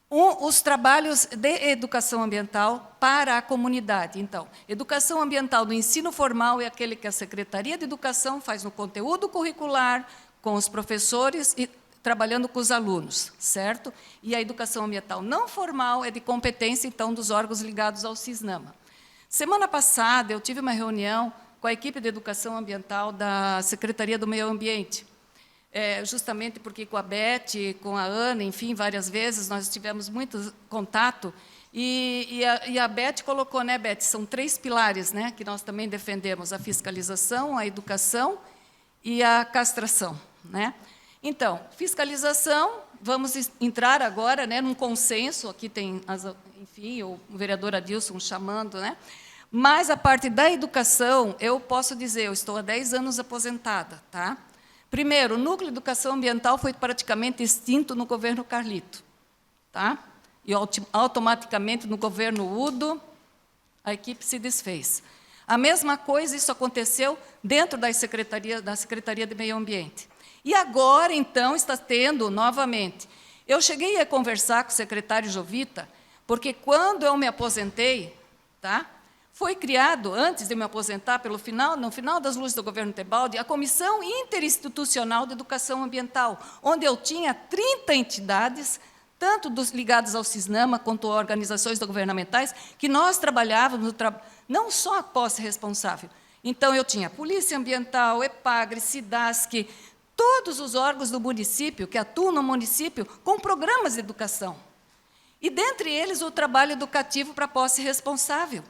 Os trabalhos de educação ambiental para a comunidade. Então, educação ambiental no ensino formal é aquele que a Secretaria de Educação faz no conteúdo curricular, com os professores e trabalhando com os alunos, certo? E a educação ambiental não formal é de competência, então, dos órgãos ligados ao CISNAMA. Semana passada, eu tive uma reunião com a equipe de educação ambiental da Secretaria do Meio Ambiente, justamente porque com a Beth, com a Ana, enfim, várias vezes nós tivemos muito contato, e a Beth colocou, né, Beth, são 3 pilares, né, que nós também defendemos, a fiscalização, a educação e a castração, né? Então, fiscalização, vamos entrar agora, né, num consenso, aqui tem, enfim, o vereador Adilson chamando, né? Mas a parte da educação, eu posso dizer, eu estou há 10 anos aposentada, tá? Primeiro, o Núcleo de Educação Ambiental foi praticamente extinto no governo Carlito, tá? E automaticamente no governo Udo, a equipe se desfez. A mesma coisa, isso aconteceu dentro da Secretaria de Meio Ambiente. E agora, então, está tendo novamente. Eu cheguei a conversar com o secretário Jovita, porque quando eu me aposentei, tá? Foi criado, antes de me aposentar, no final das luzes do governo Tebaldi, a Comissão Interinstitucional de Educação Ambiental, onde eu tinha 30 entidades, tanto ligadas ao CISNAMA quanto organizações governamentais, que nós trabalhávamos, não só a posse responsável. Então, eu tinha Polícia Ambiental, EPAGRE, SIDASC, todos os órgãos do município, que atuam no município, com programas de educação. E, dentre eles, o trabalho educativo para a posse responsável.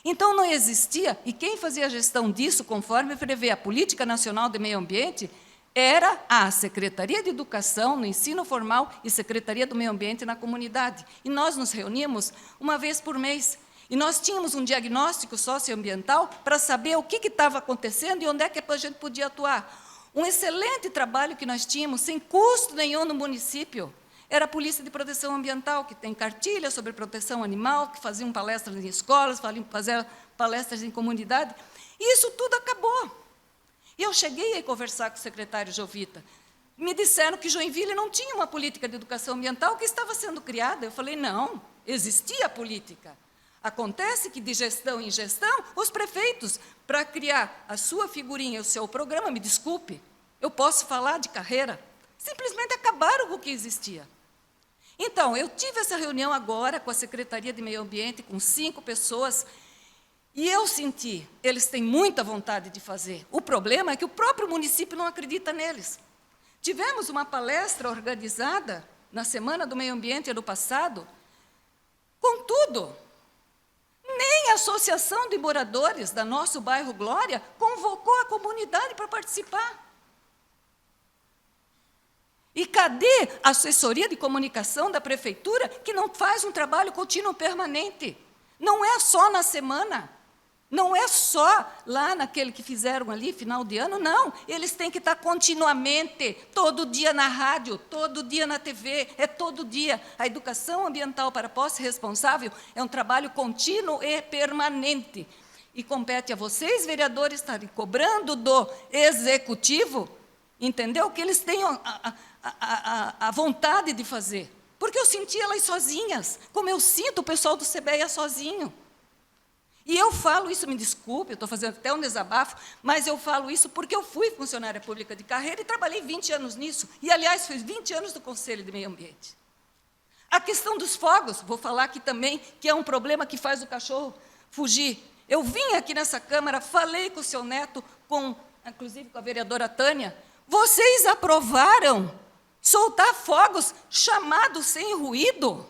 Então, não existia, e quem fazia a gestão disso, conforme prevê a Política Nacional de Meio Ambiente, era a Secretaria de Educação no ensino formal e Secretaria do Meio Ambiente na comunidade. E nós nos reuníamos uma vez por mês. E nós tínhamos um diagnóstico socioambiental para saber o que estava acontecendo e onde é que a gente podia atuar. Um excelente trabalho que nós tínhamos, sem custo nenhum no município, era a Polícia de Proteção Ambiental, que tem cartilha sobre proteção animal, que faziam palestras em escolas, faziam palestras em comunidade. E isso tudo acabou. E eu cheguei a conversar com o secretário Jovita. Me disseram que Joinville não tinha uma política de educação ambiental que estava sendo criada. Eu falei, não, existia a política. Acontece que, de gestão em gestão, os prefeitos, para criar a sua figurinha, o seu programa, me desculpe, eu posso falar de carreira, simplesmente acabaram com o que existia. Então, eu tive essa reunião agora com a Secretaria de Meio Ambiente, com 5 pessoas, e eu senti, eles têm muita vontade de fazer. O problema é que o próprio município não acredita neles. Tivemos uma palestra organizada na Semana do Meio Ambiente ano passado, com tudo, Nem a Associação de Moradores da nosso bairro Glória convocou a comunidade para participar. E cadê a assessoria de comunicação da prefeitura, que não faz um trabalho contínuo permanente? Não é só na semana, não é só lá naquele que fizeram ali, final de ano, não. Eles têm que estar continuamente, todo dia na rádio, todo dia na TV, é todo dia. A educação ambiental para posse responsável é um trabalho contínuo e permanente. E compete a vocês, vereadores, estarem cobrando do executivo, entendeu? Que eles tenham a vontade de fazer. Porque eu senti elas sozinhas, como eu sinto o pessoal do CBEA sozinho. E eu falo isso, me desculpe, eu estou fazendo até um desabafo, mas eu falo isso porque eu fui funcionária pública de carreira e trabalhei 20 anos nisso. E, aliás, fiz 20 anos do Conselho de Meio Ambiente. A questão dos fogos, vou falar aqui também, que é um problema que faz o cachorro fugir. Eu vim aqui nessa Câmara, falei com o seu Neto, inclusive com a vereadora Tânia, vocês aprovaram soltar fogos chamados sem ruído?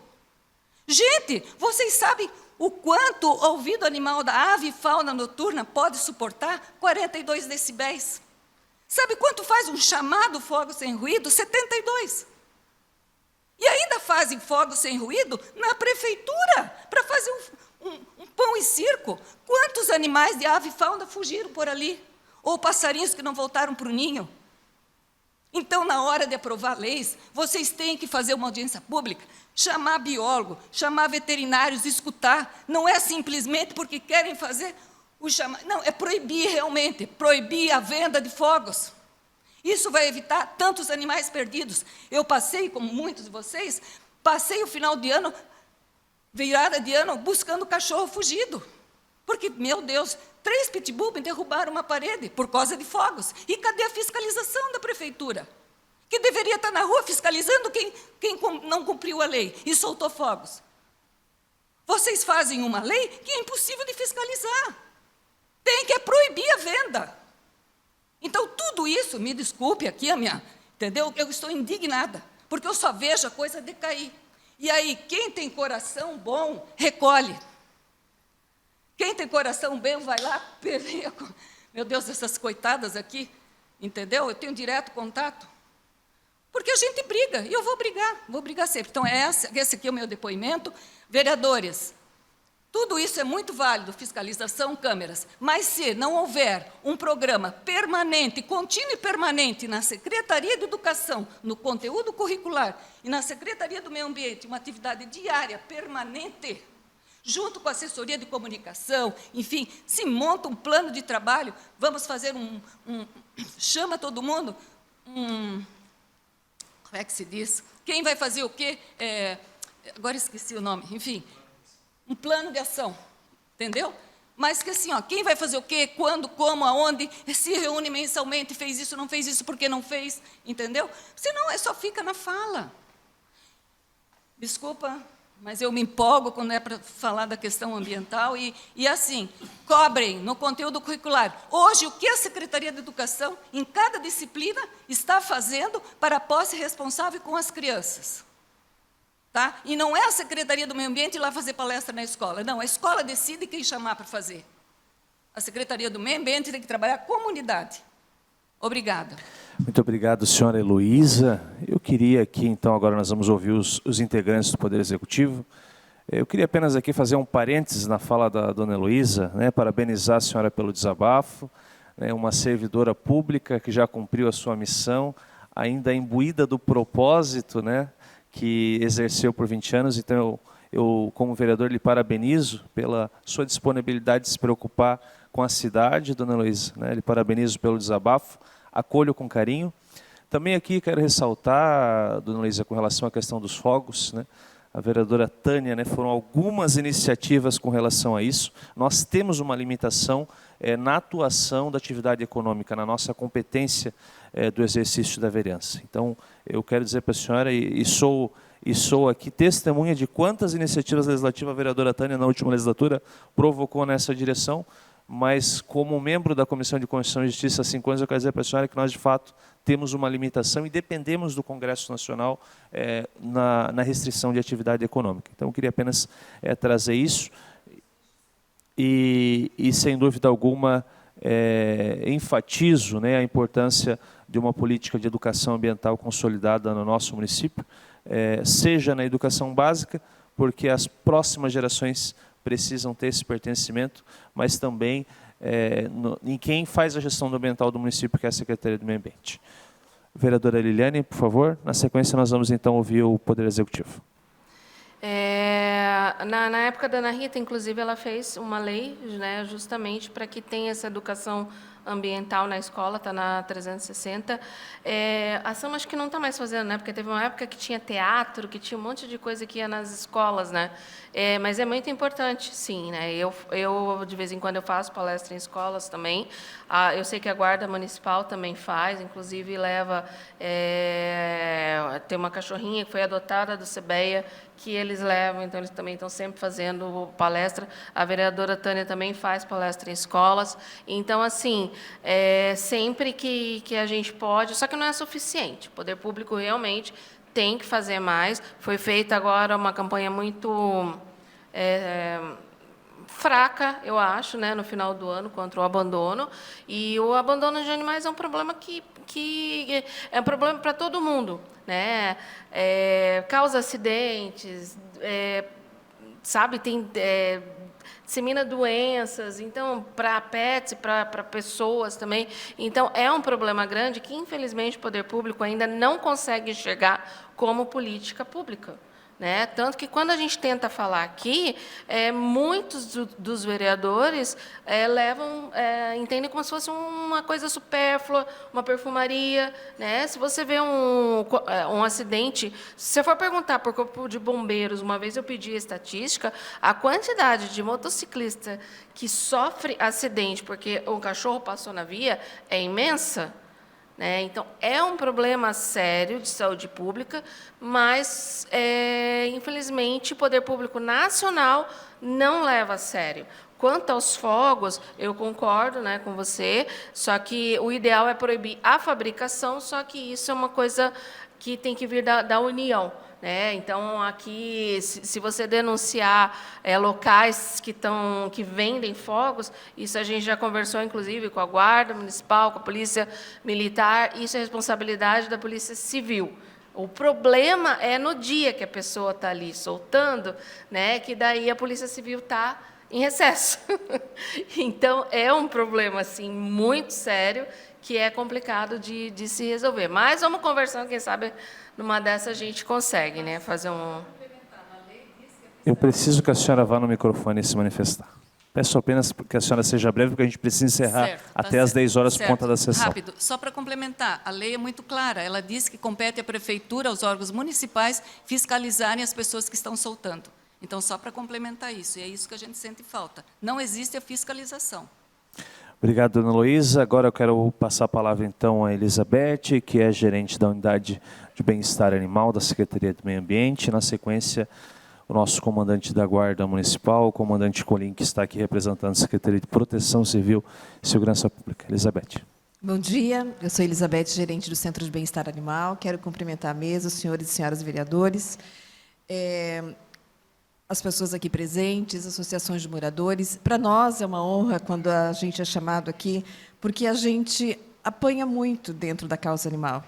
Gente, vocês sabem o quanto o ouvido animal da ave e fauna noturna pode suportar? 42 decibéis. Sabe quanto faz um chamado fogo sem ruído? 72. E ainda fazem fogo sem ruído na prefeitura, para fazer um pão e circo. Quantos animais de ave e fauna fugiram por ali? Ou passarinhos que não voltaram para o ninho? Então, na hora de aprovar leis, vocês têm que fazer uma audiência pública, chamar biólogo, chamar veterinários, escutar. Não é simplesmente porque querem fazer o chamado. Não, é proibir realmente, proibir a venda de fogos. Isso vai evitar tantos animais perdidos. Eu passei, como muitos de vocês, passei o final de ano, virada de ano, buscando cachorro fugido. Porque, meu Deus, 3 pitbull me derrubaram uma parede por causa de fogos. E cadê a fiscalização da prefeitura? Que deveria estar na rua fiscalizando quem não cumpriu a lei e soltou fogos. Vocês fazem uma lei que é impossível de fiscalizar. Tem que proibir a venda. Então, tudo isso, me desculpe aqui, entendeu? Eu estou indignada, porque eu só vejo a coisa decair. E aí, quem tem coração bom, recolhe. Quem tem coração bem vai lá, peleia. Meu Deus, essas coitadas aqui, entendeu? Eu tenho direto contato. Porque a gente briga, e eu vou brigar sempre. Então, esse aqui é o meu depoimento. Vereadores, tudo isso é muito válido, fiscalização, câmeras, mas se não houver um programa permanente, contínuo e permanente na Secretaria de Educação, no conteúdo curricular, e na Secretaria do Meio Ambiente, uma atividade diária, permanente, junto com a assessoria de comunicação, enfim, se monta um plano de trabalho, vamos fazer chama todo mundo, como é que se diz? Quem vai fazer o quê? Agora esqueci o nome, enfim, um plano de ação, entendeu? Mas que assim, quem vai fazer o quê, quando, como, aonde, se reúne mensalmente, fez isso, não fez isso, porque não fez, entendeu? Senão, só fica na fala. Desculpa, mas eu me empolgo quando é para falar da questão ambiental e assim, cobrem no conteúdo curricular. Hoje, o que a Secretaria de Educação, em cada disciplina, está fazendo para a posse responsável com as crianças? Tá? E não é a Secretaria do Meio Ambiente ir lá fazer palestra na escola. Não, a escola decide quem chamar para fazer. A Secretaria do Meio Ambiente tem que trabalhar a comunidade. Obrigada. Muito obrigado, senhora Heloísa. Eu queria aqui, então, agora nós vamos ouvir os integrantes do Poder Executivo. Eu queria apenas aqui fazer um parênteses na fala da dona Heloísa, né, parabenizar a senhora pelo desabafo, né, uma servidora pública que já cumpriu a sua missão, ainda imbuída do propósito, né, que exerceu por 20 anos. Então, eu, como vereador, lhe parabenizo pela sua disponibilidade de se preocupar com a cidade, dona Heloísa, né, lhe parabenizo pelo desabafo, acolho com carinho. Também aqui quero ressaltar, dona Heloísa, com relação à questão dos fogos, né, a vereadora Tânia, né, foram algumas iniciativas com relação a isso. Nós temos uma limitação na atuação da atividade econômica, na nossa competência do exercício da vereança. Então, eu quero dizer para a senhora, e sou aqui testemunha de quantas iniciativas legislativas a vereadora Tânia, na última legislatura, provocou nessa direção, mas como membro da Comissão de Constituição e Justiça há 5 anos, eu quero dizer para a senhora que nós, de fato, temos uma limitação e dependemos do Congresso Nacional na restrição de atividade econômica. Então, eu queria apenas trazer isso. e sem dúvida alguma, enfatizo, né, a importância de uma política de educação ambiental consolidada no nosso município, seja na educação básica, porque as próximas gerações precisam ter esse pertencimento, mas também em quem faz a gestão do ambiental do município, que é a Secretaria do Meio Ambiente. Vereadora Liliane, por favor. Na sequência, nós vamos então ouvir o Poder Executivo. Na época da Ana Rita, inclusive, ela fez uma lei, né, justamente para que tenha essa educação ambiental na escola, está na 360. A Samba acho que não está mais fazendo, né, porque teve uma época que tinha teatro, que tinha um monte de coisa que ia nas escolas, né, mas é muito importante, sim, né, eu, de vez em quando, eu faço palestra em escolas também, eu sei que a Guarda Municipal também faz, inclusive leva, tem uma cachorrinha que foi adotada do CBEA, que eles levam, então eles também estão sempre fazendo palestra. A vereadora Tânia também faz palestra em escolas. Então, assim, sempre que a gente pode, só que não é suficiente. O poder público realmente tem que fazer mais. Foi feita agora uma campanha muito fraca, eu acho, né, no final do ano, contra o abandono. E o abandono de animais é um problema que é um problema para todo mundo, né? Causa acidentes, sabe, dissemina doenças, então, para pets, para pessoas também. Então, é um problema grande que, infelizmente, o poder público ainda não consegue enxergar como política pública. Né? Tanto que, quando a gente tenta falar aqui, muitos dos vereadores entendem como se fosse uma coisa supérflua, uma perfumaria. Né? Se você vê um acidente, se você for perguntar por corpo de bombeiros, uma vez eu pedi a estatística, a quantidade de motociclista que sofre acidente porque um cachorro passou na via é imensa. Então, é um problema sério de saúde pública, mas, infelizmente, o poder público nacional não leva a sério. Quanto aos fogos, eu concordo, né, com você, só que o ideal é proibir a fabricação, só que isso é uma coisa que tem que vir da União. Então, aqui, se você denunciar locais que vendem fogos, isso a gente já conversou, inclusive, com a Guarda Municipal, com a Polícia Militar, isso é responsabilidade da Polícia Civil. O problema é no dia que a pessoa está ali soltando, né, que daí a Polícia Civil está em recesso. Então, é um problema assim, muito sério, que é complicado de se resolver. Mas vamos conversando, quem sabe, numa dessas a gente consegue, né, fazer um... Eu preciso que a senhora vá no microfone e se manifestar. Peço apenas que a senhora seja breve, porque a gente precisa encerrar até às 10 horas por conta da sessão. Rápido, só para complementar, a lei é muito clara, ela diz que compete à prefeitura, aos órgãos municipais, fiscalizarem as pessoas que estão soltando. Então, só para complementar isso, e é isso que a gente sente falta. Não existe a fiscalização. Obrigado, dona Luísa. Agora eu quero passar a palavra, então, a Elizabeth, que é gerente da Unidade de Bem-Estar Animal da Secretaria do Meio Ambiente. Na sequência, o nosso comandante da Guarda Municipal, o comandante Colim, que está aqui representando a Secretaria de Proteção Civil e Segurança Pública. Elizabeth. Bom dia, eu sou Elizabeth, gerente do Centro de Bem-Estar Animal. Quero cumprimentar a mesa, os senhores e senhoras vereadores, as pessoas aqui presentes, associações de moradores. Para nós é uma honra quando a gente é chamado aqui, porque a gente apanha muito dentro da causa animal.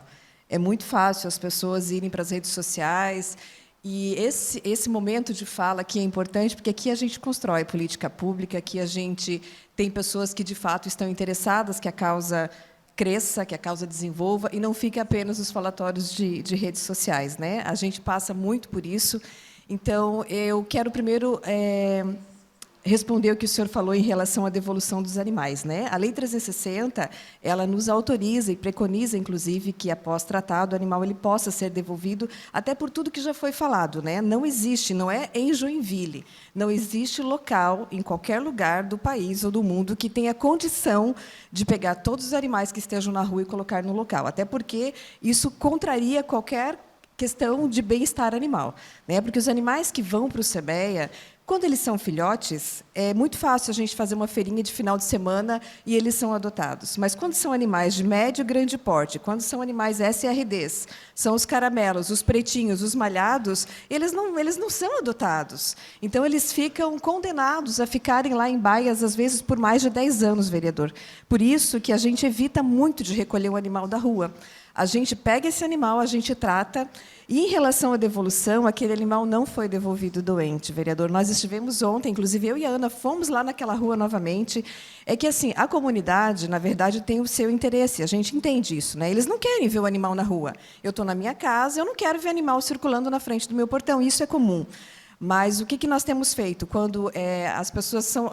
É muito fácil as pessoas irem para as redes sociais, e esse momento de fala aqui é importante, porque aqui a gente constrói política pública, aqui a gente tem pessoas que, de fato, estão interessadas que a causa cresça, que a causa desenvolva, e não fique apenas nos falatórios de redes sociais. Né? A gente passa muito por isso. Então, eu quero primeiro responder o que o senhor falou em relação à devolução dos animais. Né? A Lei 360, ela nos autoriza e preconiza, inclusive, que, após tratado, o animal ele possa ser devolvido, até por tudo que já foi falado. Né? Não existe, não é em Joinville, não existe local, em qualquer lugar do país ou do mundo, que tenha condição de pegar todos os animais que estejam na rua e colocar no local, até porque isso contraria qualquer questão de bem-estar animal, né? Porque os animais que vão para o CBEA, Quando eles são filhotes, é muito fácil a gente fazer uma feirinha de final de semana e eles são adotados. Mas quando são animais de médio e grande porte, quando são animais SRDs, são os caramelos, os pretinhos, os malhados, eles não são adotados. Então, eles ficam condenados a ficarem lá em baias, às vezes, por mais de 10 anos, vereador. Por isso que a gente evita muito de recolher um animal da rua. A gente pega esse animal, a gente trata, e em relação à devolução, aquele animal não foi devolvido doente, vereador. Nós estivemos ontem, inclusive eu e a Ana, fomos lá naquela rua novamente. É que, assim, a comunidade, na verdade, tem o seu interesse, a gente entende isso, né? Eles não querem ver o animal na rua. Eu estou na minha casa, eu não quero ver animal circulando na frente do meu portão, isso é comum. Mas o que nós temos feito quando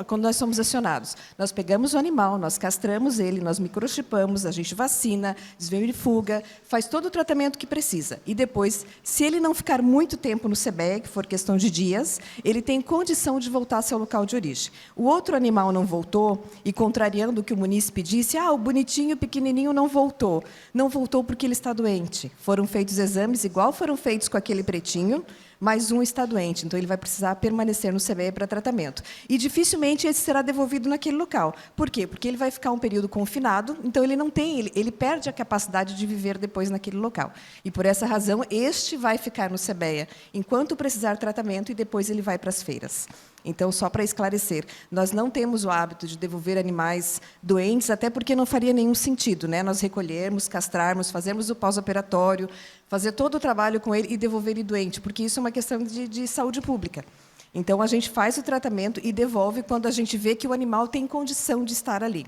quando nós somos acionados? Nós pegamos o animal, nós castramos ele, nós microchipamos, a gente vacina, desvermifuga, faz todo o tratamento que precisa. E depois, se ele não ficar muito tempo no CBE, que for questão de dias, ele tem condição de voltar ao seu local de origem. O outro animal não voltou, e contrariando o que o munícipe disse, o bonitinho, pequenininho não voltou. Não voltou porque ele está doente. Foram feitos exames, igual foram feitos com aquele pretinho, mas um está doente, então ele vai precisar permanecer no CBE para tratamento. E dificilmente esse será devolvido naquele local. Por quê? Porque ele vai ficar um período confinado, então ele perde a capacidade de viver depois naquele local. E por essa razão, este vai ficar no CBE enquanto precisar tratamento e depois ele vai para as feiras. Então, só para esclarecer, nós não temos o hábito de devolver animais doentes, até porque não faria nenhum sentido, né? Nós recolhermos, castrarmos, fazermos o pós-operatório, fazer todo o trabalho com ele e devolver ele doente, porque isso é uma questão de saúde pública. Então, a gente faz o tratamento e devolve quando a gente vê que o animal tem condição de estar ali.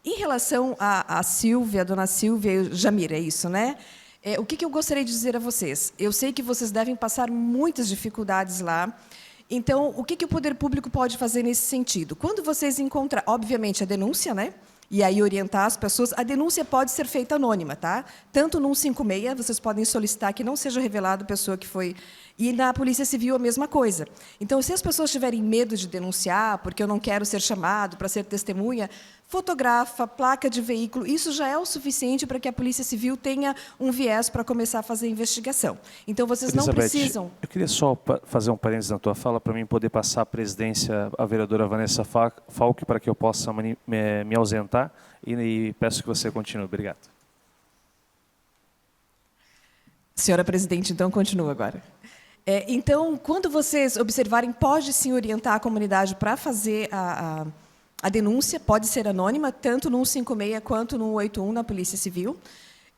Em relação à Silvia, a dona Silvia e o Jamir, é isso, né? O que eu gostaria de dizer a vocês? Eu sei que vocês devem passar muitas dificuldades lá. Então, o que o poder público pode fazer nesse sentido? Quando vocês encontram, obviamente, a denúncia, né? E aí orientar as pessoas, a denúncia pode ser feita anônima, tá? Tanto no 156, vocês podem solicitar que não seja revelado a pessoa que foi... E na Polícia Civil, a mesma coisa. Então, se as pessoas tiverem medo de denunciar, porque eu não quero ser chamado para ser testemunha, fotografa, placa de veículo, isso já é o suficiente para que a Polícia Civil tenha um viés para começar a fazer a investigação. Então, vocês não precisam... Eu queria só fazer um parênteses na tua fala, para mim poder passar a presidência à vereadora Vanessa Falck, para que eu possa me ausentar, e peço que você continue. Obrigado. Senhora presidente, então, continua agora. Então, quando vocês observarem, pode sim orientar a comunidade para fazer a denúncia, pode ser anônima, tanto no 156 quanto no 181 na Polícia Civil.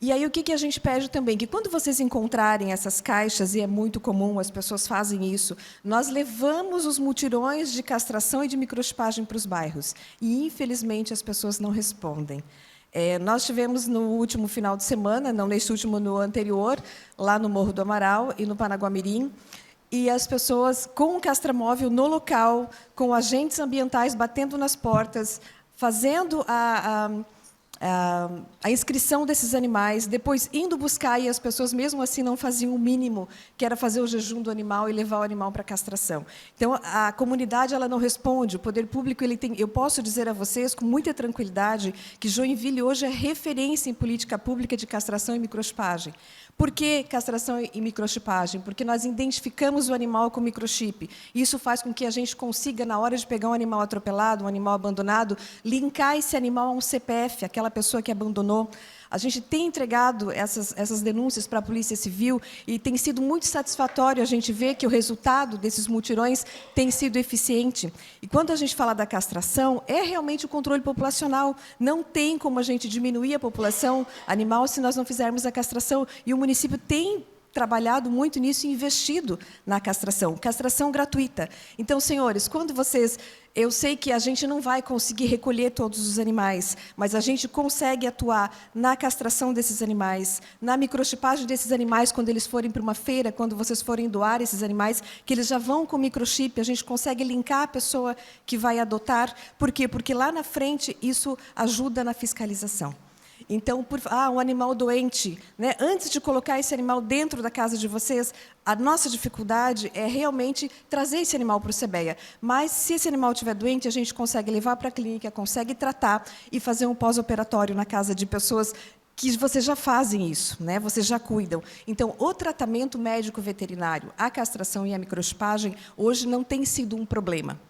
E aí o que a gente pede também? Que quando vocês encontrarem essas caixas, e é muito comum, as pessoas fazem isso, nós levamos os mutirões de castração e de microchipagem para os bairros. E, infelizmente, as pessoas não respondem. Nós tivemos no último final de semana, não neste último, no anterior, lá no Morro do Amaral e no Panaguamirim, e as pessoas com o castramóvel no local, com agentes ambientais batendo nas portas, fazendo a inscrição desses animais, depois indo buscar, e as pessoas mesmo assim não faziam o mínimo, que era fazer o jejum do animal e levar o animal para a castração. Então, a comunidade ela não responde, o poder público ele tem... Eu posso dizer a vocês, com muita tranquilidade, que Joinville hoje é referência em política pública de castração e microchipagem. Por que castração e microchipagem? Porque nós identificamos o animal com microchip. Isso faz com que a gente consiga, na hora de pegar um animal atropelado, um animal abandonado, linkar esse animal a um CPF, aquela pessoa que abandonou. A gente tem entregado essas denúncias para a Polícia Civil e tem sido muito satisfatório a gente ver que o resultado desses mutirões tem sido eficiente. E quando a gente fala da castração, é realmente o controle populacional. Não tem como a gente diminuir a população animal se nós não fizermos a castração. E o município tem trabalhado muito nisso e investido na castração gratuita. Então, senhores, quando vocês... Eu sei que a gente não vai conseguir recolher todos os animais, mas a gente consegue atuar na castração desses animais, na microchipagem desses animais, quando eles forem para uma feira, quando vocês forem doar esses animais, que eles já vão com microchip, a gente consegue linkar a pessoa que vai adotar. Por quê? Porque lá na frente isso ajuda na fiscalização. Então, um animal doente, né? Antes de colocar esse animal dentro da casa de vocês, a nossa dificuldade é realmente trazer esse animal para o CBEA. Mas, se esse animal estiver doente, a gente consegue levar para a clínica, consegue tratar e fazer um pós-operatório na casa de pessoas que vocês já fazem isso, né? Vocês já cuidam. Então, o tratamento médico veterinário, a castração e a microchipagem, hoje não tem sido um problema.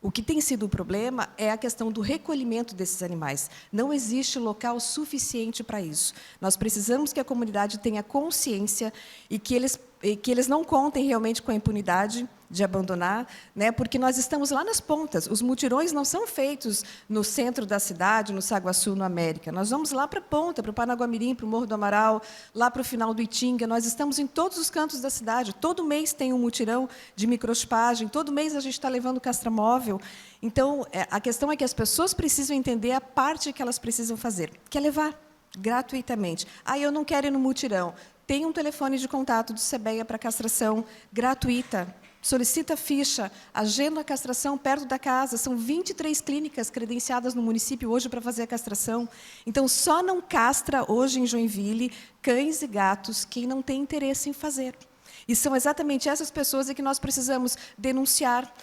O que tem sido o problema é a questão do recolhimento desses animais. Não existe local suficiente para isso. Nós precisamos que a comunidade tenha consciência e que eles não contem realmente com a impunidade de abandonar, né? Porque nós estamos lá nas pontas. Os mutirões não são feitos no centro da cidade, no Saguaçu, no América. Nós vamos lá para a ponta, para o Paranaguamirim, para o Morro do Amaral, lá para o final do Itinga. Nós estamos em todos os cantos da cidade. Todo mês tem um mutirão de microchipagem, todo mês a gente está levando castramóvel. Então, a questão é que as pessoas precisam entender a parte que elas precisam fazer, que é levar gratuitamente. Eu não quero ir no mutirão. Tem um telefone de contato do CEBEA para castração gratuita. Solicita ficha, agenda a castração perto da casa. São 23 clínicas credenciadas no município hoje para fazer a castração. Então, só não castra hoje em Joinville cães e gatos quem não tem interesse em fazer. E são exatamente essas pessoas que nós precisamos denunciar.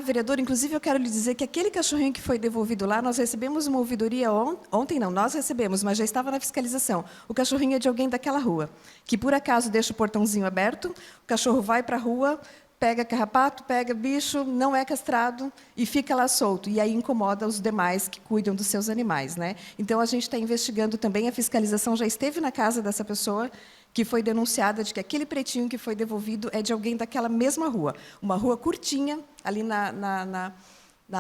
Vereador, inclusive eu quero lhe dizer que aquele cachorrinho que foi devolvido lá, nós recebemos uma ouvidoria ontem, não, nós recebemos, mas já estava na fiscalização. O cachorrinho é de alguém daquela rua, que por acaso deixa o portãozinho aberto, o cachorro vai para a rua, pega carrapato, pega bicho, não é castrado e fica lá solto. E aí incomoda os demais que cuidam dos seus animais, né? Então, a gente está investigando também, a fiscalização já esteve na casa dessa pessoa, que foi denunciada de que aquele pretinho que foi devolvido é de alguém daquela mesma rua. Uma rua curtinha, ali na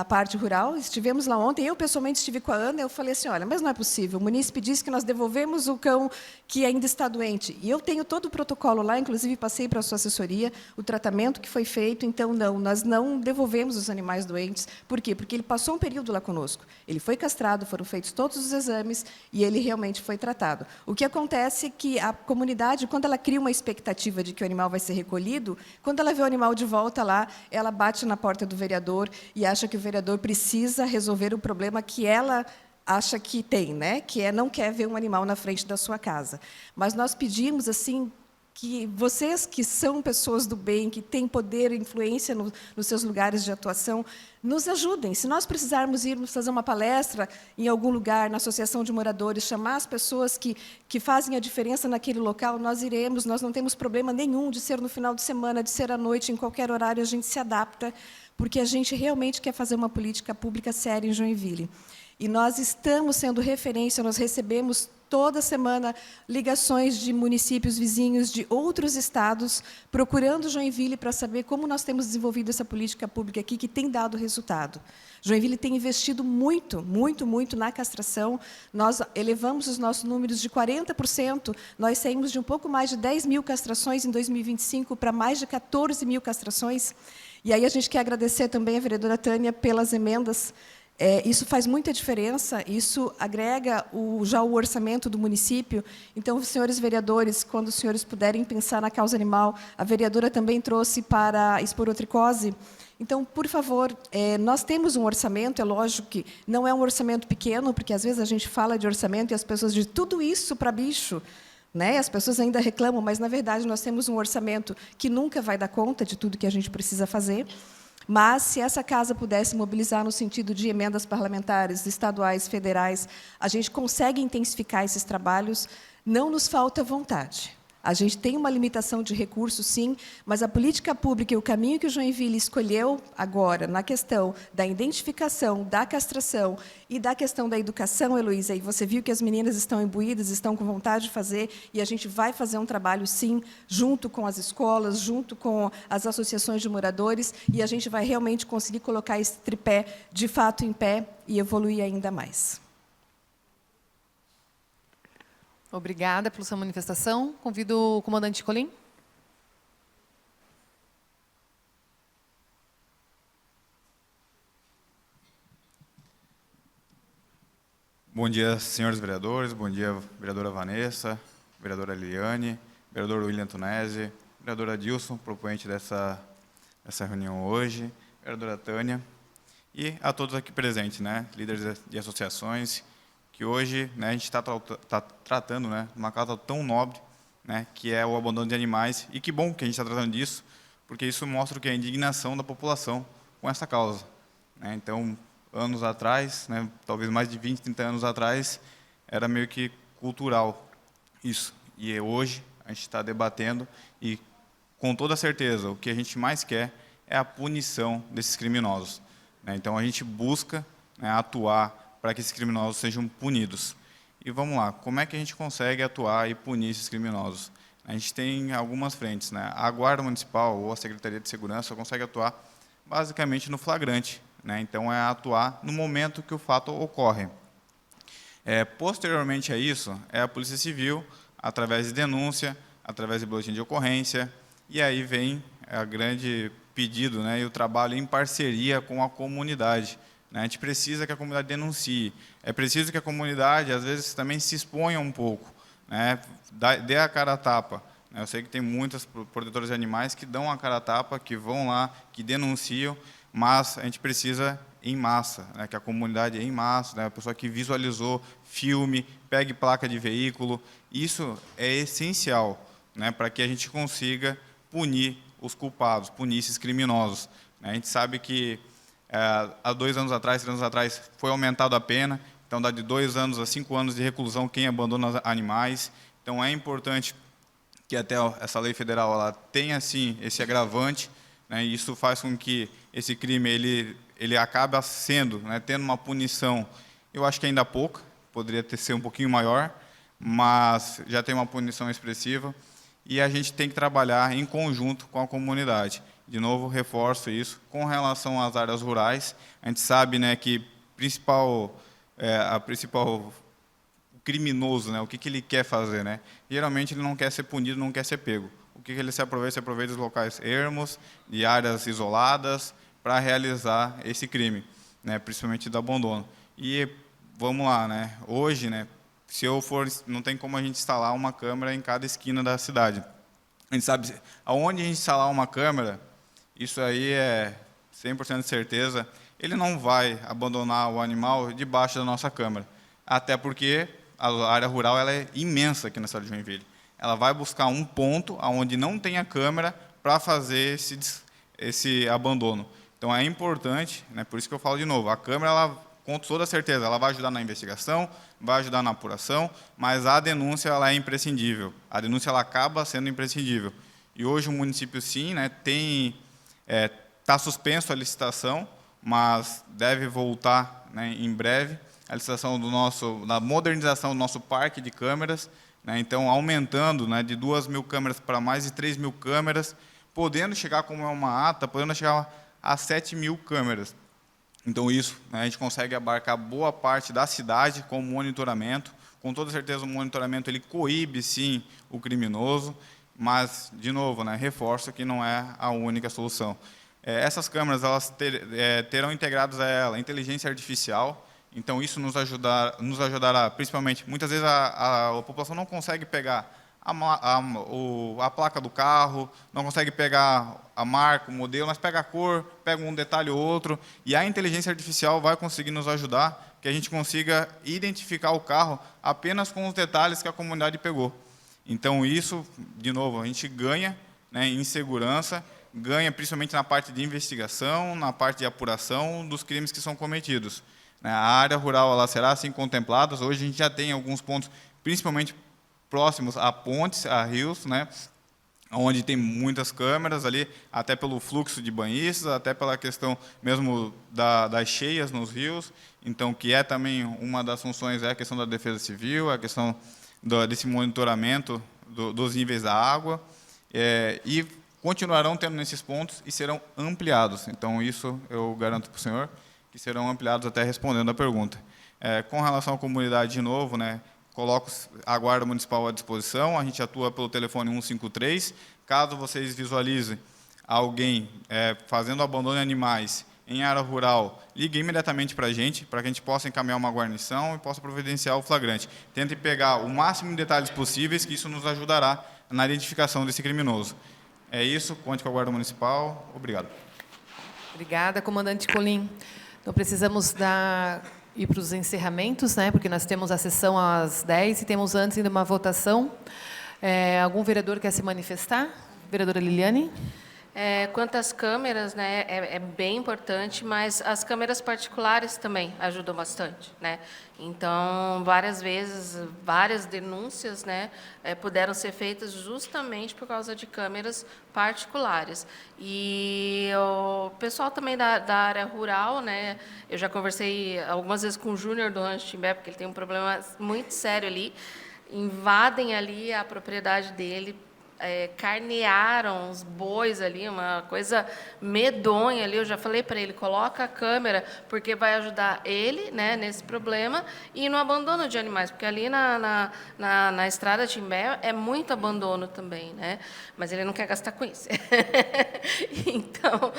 parte rural. Estivemos lá ontem, eu pessoalmente estive com a Ana, eu falei assim, olha, mas não é possível, o munícipe disse que nós devolvemos o cão que ainda está doente. E eu tenho todo o protocolo lá, inclusive passei para a sua assessoria, o tratamento que foi feito, então não, nós não devolvemos os animais doentes. Por quê? Porque ele passou um período lá conosco. Ele foi castrado, foram feitos todos os exames e ele realmente foi tratado. O que acontece é que a comunidade, quando ela cria uma expectativa de que o animal vai ser recolhido, quando ela vê o animal de volta lá, ela bate na porta do vereador e acha que o vereador precisa resolver o problema que ela acha que tem, né? Que não quer ver um animal na frente da sua casa. Mas nós pedimos assim que vocês que são pessoas do bem, que têm poder e influência nos seus lugares de atuação, nos ajudem. Se nós precisarmos irmos fazer uma palestra em algum lugar, na associação de moradores, chamar as pessoas que fazem a diferença naquele local, nós iremos, nós não temos problema nenhum de ser no final de semana, de ser à noite, em qualquer horário, a gente se adapta, porque a gente realmente quer fazer uma política pública séria em Joinville. E nós estamos sendo referência, nós recebemos toda semana ligações de municípios vizinhos de outros estados, procurando Joinville para saber como nós temos desenvolvido essa política pública aqui, que tem dado resultado. Joinville tem investido muito, muito, muito na castração. Nós elevamos os nossos números de 40%, nós saímos de um pouco mais de 10 mil castrações em 2025 para mais de 14 mil castrações. E aí a gente quer agradecer também a vereadora Tânia pelas emendas. Isso faz muita diferença, isso agrega já o orçamento do município. Então, senhores vereadores, quando os senhores puderem pensar na causa animal, a vereadora também trouxe para a esporotricose. Então, por favor, nós temos um orçamento, é lógico que não é um orçamento pequeno, porque às vezes a gente fala de orçamento e as pessoas dizem tudo isso para bicho. Né? As pessoas ainda reclamam, mas, na verdade, nós temos um orçamento que nunca vai dar conta de tudo que a gente precisa fazer. Mas, se essa casa pudesse mobilizar no sentido de emendas parlamentares, estaduais, federais, a gente consegue intensificar esses trabalhos, não nos falta vontade. A gente tem uma limitação de recursos, sim, mas a política pública e o caminho que o Joinville escolheu agora, na questão da identificação, da castração e da questão da educação, Heloísa, e você viu que as meninas estão imbuídas, estão com vontade de fazer, e a gente vai fazer um trabalho, sim, junto com as escolas, junto com as associações de moradores, e a gente vai realmente conseguir colocar esse tripé, de fato, em pé e evoluir ainda mais. Obrigada pela sua manifestação. Convido o comandante Colim. Bom dia, senhores vereadores. Bom dia, vereadora Vanessa, vereadora Liliane, vereador William Tunesi, vereadora Dilson, proponente dessa reunião hoje, vereadora Tânia, e a todos aqui presentes, né, líderes de associações, que hoje, né, a gente está tratando, né, uma causa tão nobre, né, que é o abandono de animais, e que bom que a gente está tratando disso, porque isso mostra o que é a indignação da população com essa causa. Né? Então, anos atrás, né, talvez mais de 20, 30 anos atrás, era meio que cultural isso. E hoje a gente está debatendo e, com toda certeza, o que a gente mais quer é a punição desses criminosos, né? Então, a gente busca, né, atuar para que esses criminosos sejam punidos. E vamos lá, como é que a gente consegue atuar e punir esses criminosos? A gente tem algumas frentes, né? A Guarda Municipal ou a Secretaria de Segurança consegue atuar basicamente no flagrante, né? Então, é atuar no momento que o fato ocorre. Posteriormente a isso, é a Polícia Civil, através de denúncia, através de boletim de ocorrência, e aí vem a grande pedido, né, e o trabalho em parceria com a comunidade, né? A gente precisa que a comunidade denuncie, é preciso que a comunidade, às vezes, também se exponha um pouco, né, dê a cara a tapa. Eu sei que tem muitas protetoras de animais que dão a cara a tapa, que vão lá, que denunciam, mas a gente precisa em massa, né, que a comunidade em massa, né, a pessoa que visualizou, filme, pegue placa de veículo. Isso é essencial, né, para que a gente consiga punir os culpados, punir esses criminosos. A gente sabe que há 2 anos atrás, 3 anos atrás, foi aumentada a pena, então dá de 2 anos a 5 anos de reclusão quem abandona animais. Então é importante que até essa lei federal ela tenha, sim, esse agravante, né, e isso faz com que esse crime ele acabe sendo, né, tendo uma punição, eu acho que ainda pouca, poderia ser um pouquinho maior, mas já tem uma punição expressiva, e a gente tem que trabalhar em conjunto com a comunidade. De novo, reforço isso. Com relação às áreas rurais, a gente sabe, né, que a principal criminoso, né, o que ele quer fazer, né? Geralmente ele não quer ser punido, não quer ser pego. O que ele se aproveita? Se aproveita dos locais ermos, de áreas isoladas, para realizar esse crime, né, principalmente do abandono. E vamos lá, né? Hoje, né, se eu for, não tem como a gente instalar uma câmera em cada esquina da cidade. A gente sabe aonde a gente instalar uma câmera, isso aí é 100% de certeza, ele não vai abandonar o animal debaixo da nossa câmera, até porque a área rural ela é imensa aqui na cidade de Joinville. Ela vai buscar um ponto onde não tenha câmera para fazer esse abandono. Então, é importante, né, por isso que eu falo de novo, a câmera, ela, com toda certeza, ela vai ajudar na investigação, vai ajudar na apuração, mas a denúncia ela é imprescindível. A denúncia ela acaba sendo imprescindível. E hoje o município, sim, né, está suspenso a licitação, mas deve voltar, né, em breve, a licitação da modernização do nosso parque de câmeras, né, então aumentando, né, de 2.000 câmeras para mais de 3.000 câmeras, podendo chegar, como é uma ata, podendo chegar a 7.000 câmeras. Então isso, né, a gente consegue abarcar boa parte da cidade com monitoramento. Com toda certeza o monitoramento ele coíbe, sim, o criminoso, mas, de novo, né, reforço que não é a única solução. Essas câmeras elas terão integradas a ela inteligência artificial. Então, isso nos ajudará, principalmente, muitas vezes a população não consegue pegar a placa do carro, não consegue pegar a marca, o modelo, mas pega a cor, pega um detalhe ou outro, e a inteligência artificial vai conseguir nos ajudar, que a gente consiga identificar o carro apenas com os detalhes que a comunidade pegou. Então, isso, de novo, a gente ganha, né, em segurança, ganha principalmente na parte de investigação, na parte de apuração dos crimes que são cometidos. A área rural ela será assim contemplada. Hoje a gente já tem alguns pontos, principalmente próximos a pontes, a rios, né, onde tem muitas câmeras ali, até pelo fluxo de banhistas, até pela questão mesmo das cheias nos rios. Então, que é também uma das funções é a questão da defesa civil, a questão desse monitoramento dos níveis da água, e continuarão tendo nesses pontos e serão ampliados. Então, isso eu garanto para o senhor, que serão ampliados até respondendo a pergunta. Com relação à comunidade, de novo, né, coloco a Guarda Municipal à disposição, a gente atua pelo telefone 153. Caso vocês visualizem alguém fazendo abandono de animais em área rural, ligue imediatamente para a gente possa encaminhar uma guarnição e possa providenciar o flagrante. Tente pegar o máximo de detalhes possíveis, que isso nos ajudará na identificação desse criminoso. É isso, conte com a Guarda Municipal. Obrigado. Obrigada, comandante Colim. Então, precisamos ir para os encerramentos, né, porque nós temos a sessão às 10 e temos antes ainda uma votação. Algum vereador quer se manifestar? Vereadora Liliane? Quanto às câmeras, né, é bem importante, mas as câmeras particulares também ajudam bastante, né? Então, várias vezes, várias denúncias, né, puderam ser feitas justamente por causa de câmeras particulares. E o pessoal também da área rural, né, eu já conversei algumas vezes com o Júnior do Rancho Timbé, porque ele tem um problema muito sério ali, invadem ali a propriedade dele, carnearam os bois ali, uma coisa medonha ali. Eu já falei para ele, coloca a câmera, porque vai ajudar ele, né, nesse problema, e no abandono de animais, porque ali na estrada Timbé é muito abandono também, né? Mas ele não quer gastar com isso. Então,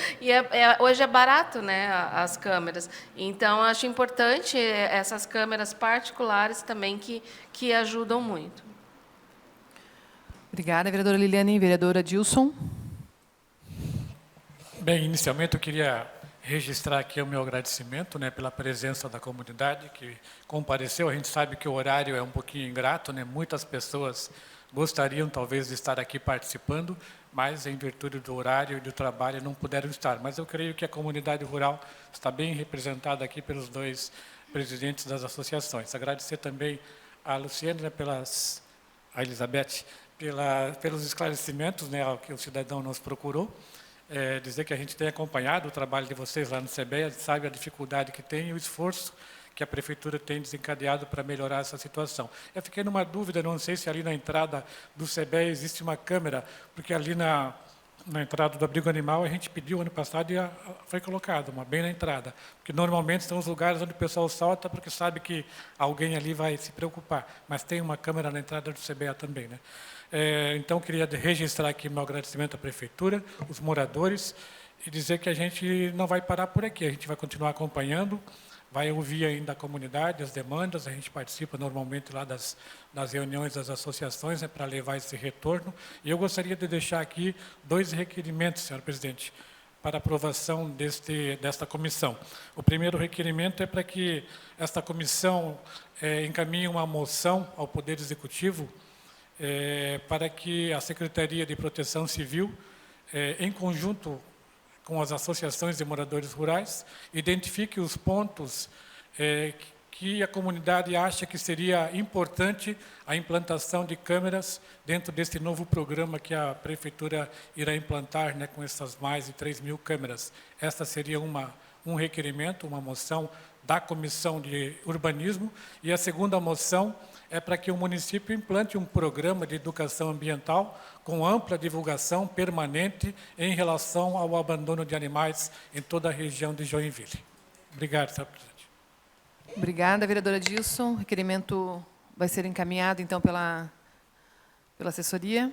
hoje é barato, né, as câmeras. Então, acho importante essas câmeras particulares também que ajudam muito. Obrigada, vereadora Liliane. Vereadora Dilson. Bem, inicialmente eu queria registrar aqui o meu agradecimento, né, pela presença da comunidade que compareceu. A gente sabe que o horário é um pouquinho ingrato, né? Muitas pessoas gostariam talvez de estar aqui participando, mas em virtude do horário e do trabalho não puderam estar. Mas eu creio que a comunidade rural está bem representada aqui pelos dois presidentes das associações. Agradecer também a Luciane, né, a Elizabeth, pelos esclarecimentos, né, ao que o cidadão nos procurou. Dizer que a gente tem acompanhado o trabalho de vocês lá no CBEA, sabe a dificuldade que tem e o esforço que a Prefeitura tem desencadeado para melhorar essa situação. Eu fiquei numa dúvida, não sei se ali na entrada do CBEA existe uma câmera, porque ali na entrada do abrigo animal a gente pediu ano passado e foi colocada, uma bem na entrada, porque normalmente são os lugares onde o pessoal solta porque sabe que alguém ali vai se preocupar, mas tem uma câmera na entrada do CBEA também, né? Então, queria registrar aqui meu agradecimento à Prefeitura, os moradores, e dizer que a gente não vai parar por aqui, a gente vai continuar acompanhando, vai ouvir ainda a comunidade, as demandas, a gente participa normalmente lá das reuniões das associações, né, para levar esse retorno. E eu gostaria de deixar aqui 2 requerimentos, senhor presidente, para aprovação desta comissão. O primeiro requerimento é para que esta comissão encaminhe uma moção ao Poder Executivo para que a Secretaria de Proteção Civil, em conjunto com as associações de moradores rurais, identifique os pontos que a comunidade acha que seria importante a implantação de câmeras dentro desse novo programa que a Prefeitura irá implantar, né, com essas mais de 3.000 câmeras. Esta seria um requerimento, uma moção da Comissão de Urbanismo, e a segunda moção é para que o município implante um programa de educação ambiental com ampla divulgação permanente em relação ao abandono de animais em toda a região de Joinville. Obrigado, senhor presidente. Obrigada, vereadora Dilson. O requerimento vai ser encaminhado, então, pela assessoria.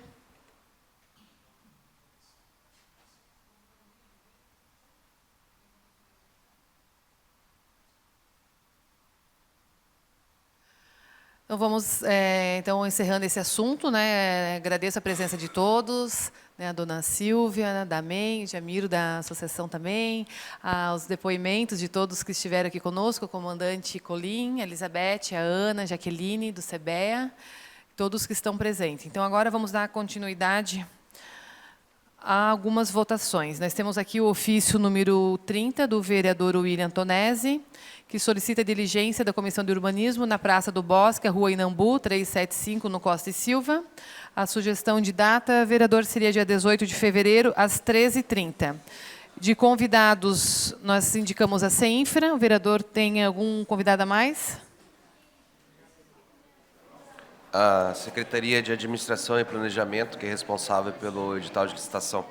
Então, vamos, encerrando esse assunto, né? Agradeço a presença de todos, né? A dona Silvia, da MEI, Jamiro, da associação também, aos depoimentos de todos que estiveram aqui conosco, o comandante Colim, a Elizabeth, a Ana, a Jaqueline, do CBEA, todos que estão presentes. Então, agora vamos dar continuidade a algumas votações. Nós temos aqui o ofício número 30, do vereador William Tonesi, que solicita a diligência da Comissão de Urbanismo na Praça do Bosque, a Rua Inambu, 375, no Costa e Silva. A sugestão de data, vereador, seria dia 18 de fevereiro, às 13h30. De convidados, nós indicamos a CEINFRA. O vereador tem algum convidado a mais? A Secretaria de Administração e Planejamento, que é responsável pelo edital de licitação.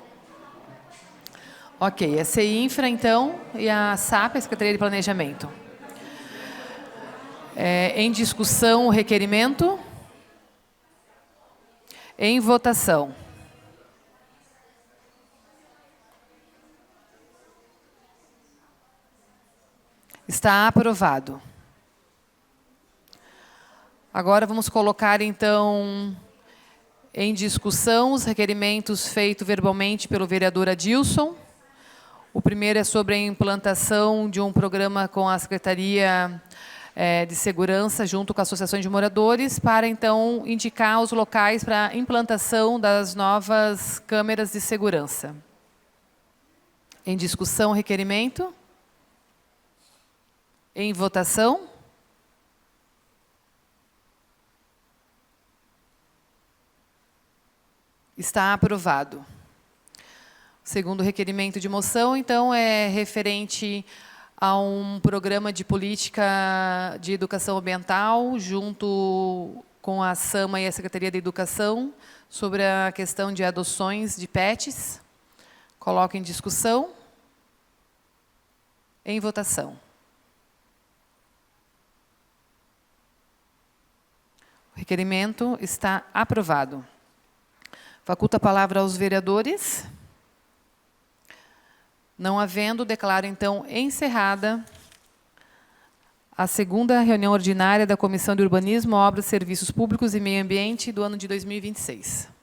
Ok, a CEINFRA, então, e a SAP, a Secretaria de Planejamento. Em discussão, o requerimento. Em votação. Está aprovado. Agora vamos colocar, então, em discussão os requerimentos feitos verbalmente pelo vereador Adilson. O primeiro é sobre a implantação de um programa com a Secretaria de Segurança, junto com associações de moradores, para, então, indicar os locais para a implantação das novas câmeras de segurança. Em discussão, requerimento? Em votação? Está aprovado. O segundo requerimento de moção, então, é referente a um programa de política de educação ambiental, junto com a SAMA e a Secretaria da Educação, sobre a questão de adoções de pets. Coloco em discussão. Em votação. O requerimento está aprovado. Faculto a palavra aos vereadores. Não havendo, declaro, então, encerrada a segunda reunião ordinária da Comissão de Urbanismo, Obras, Serviços Públicos e Meio Ambiente do ano de 2026.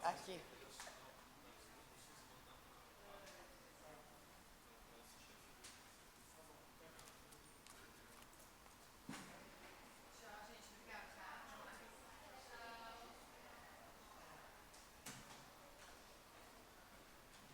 Aqui.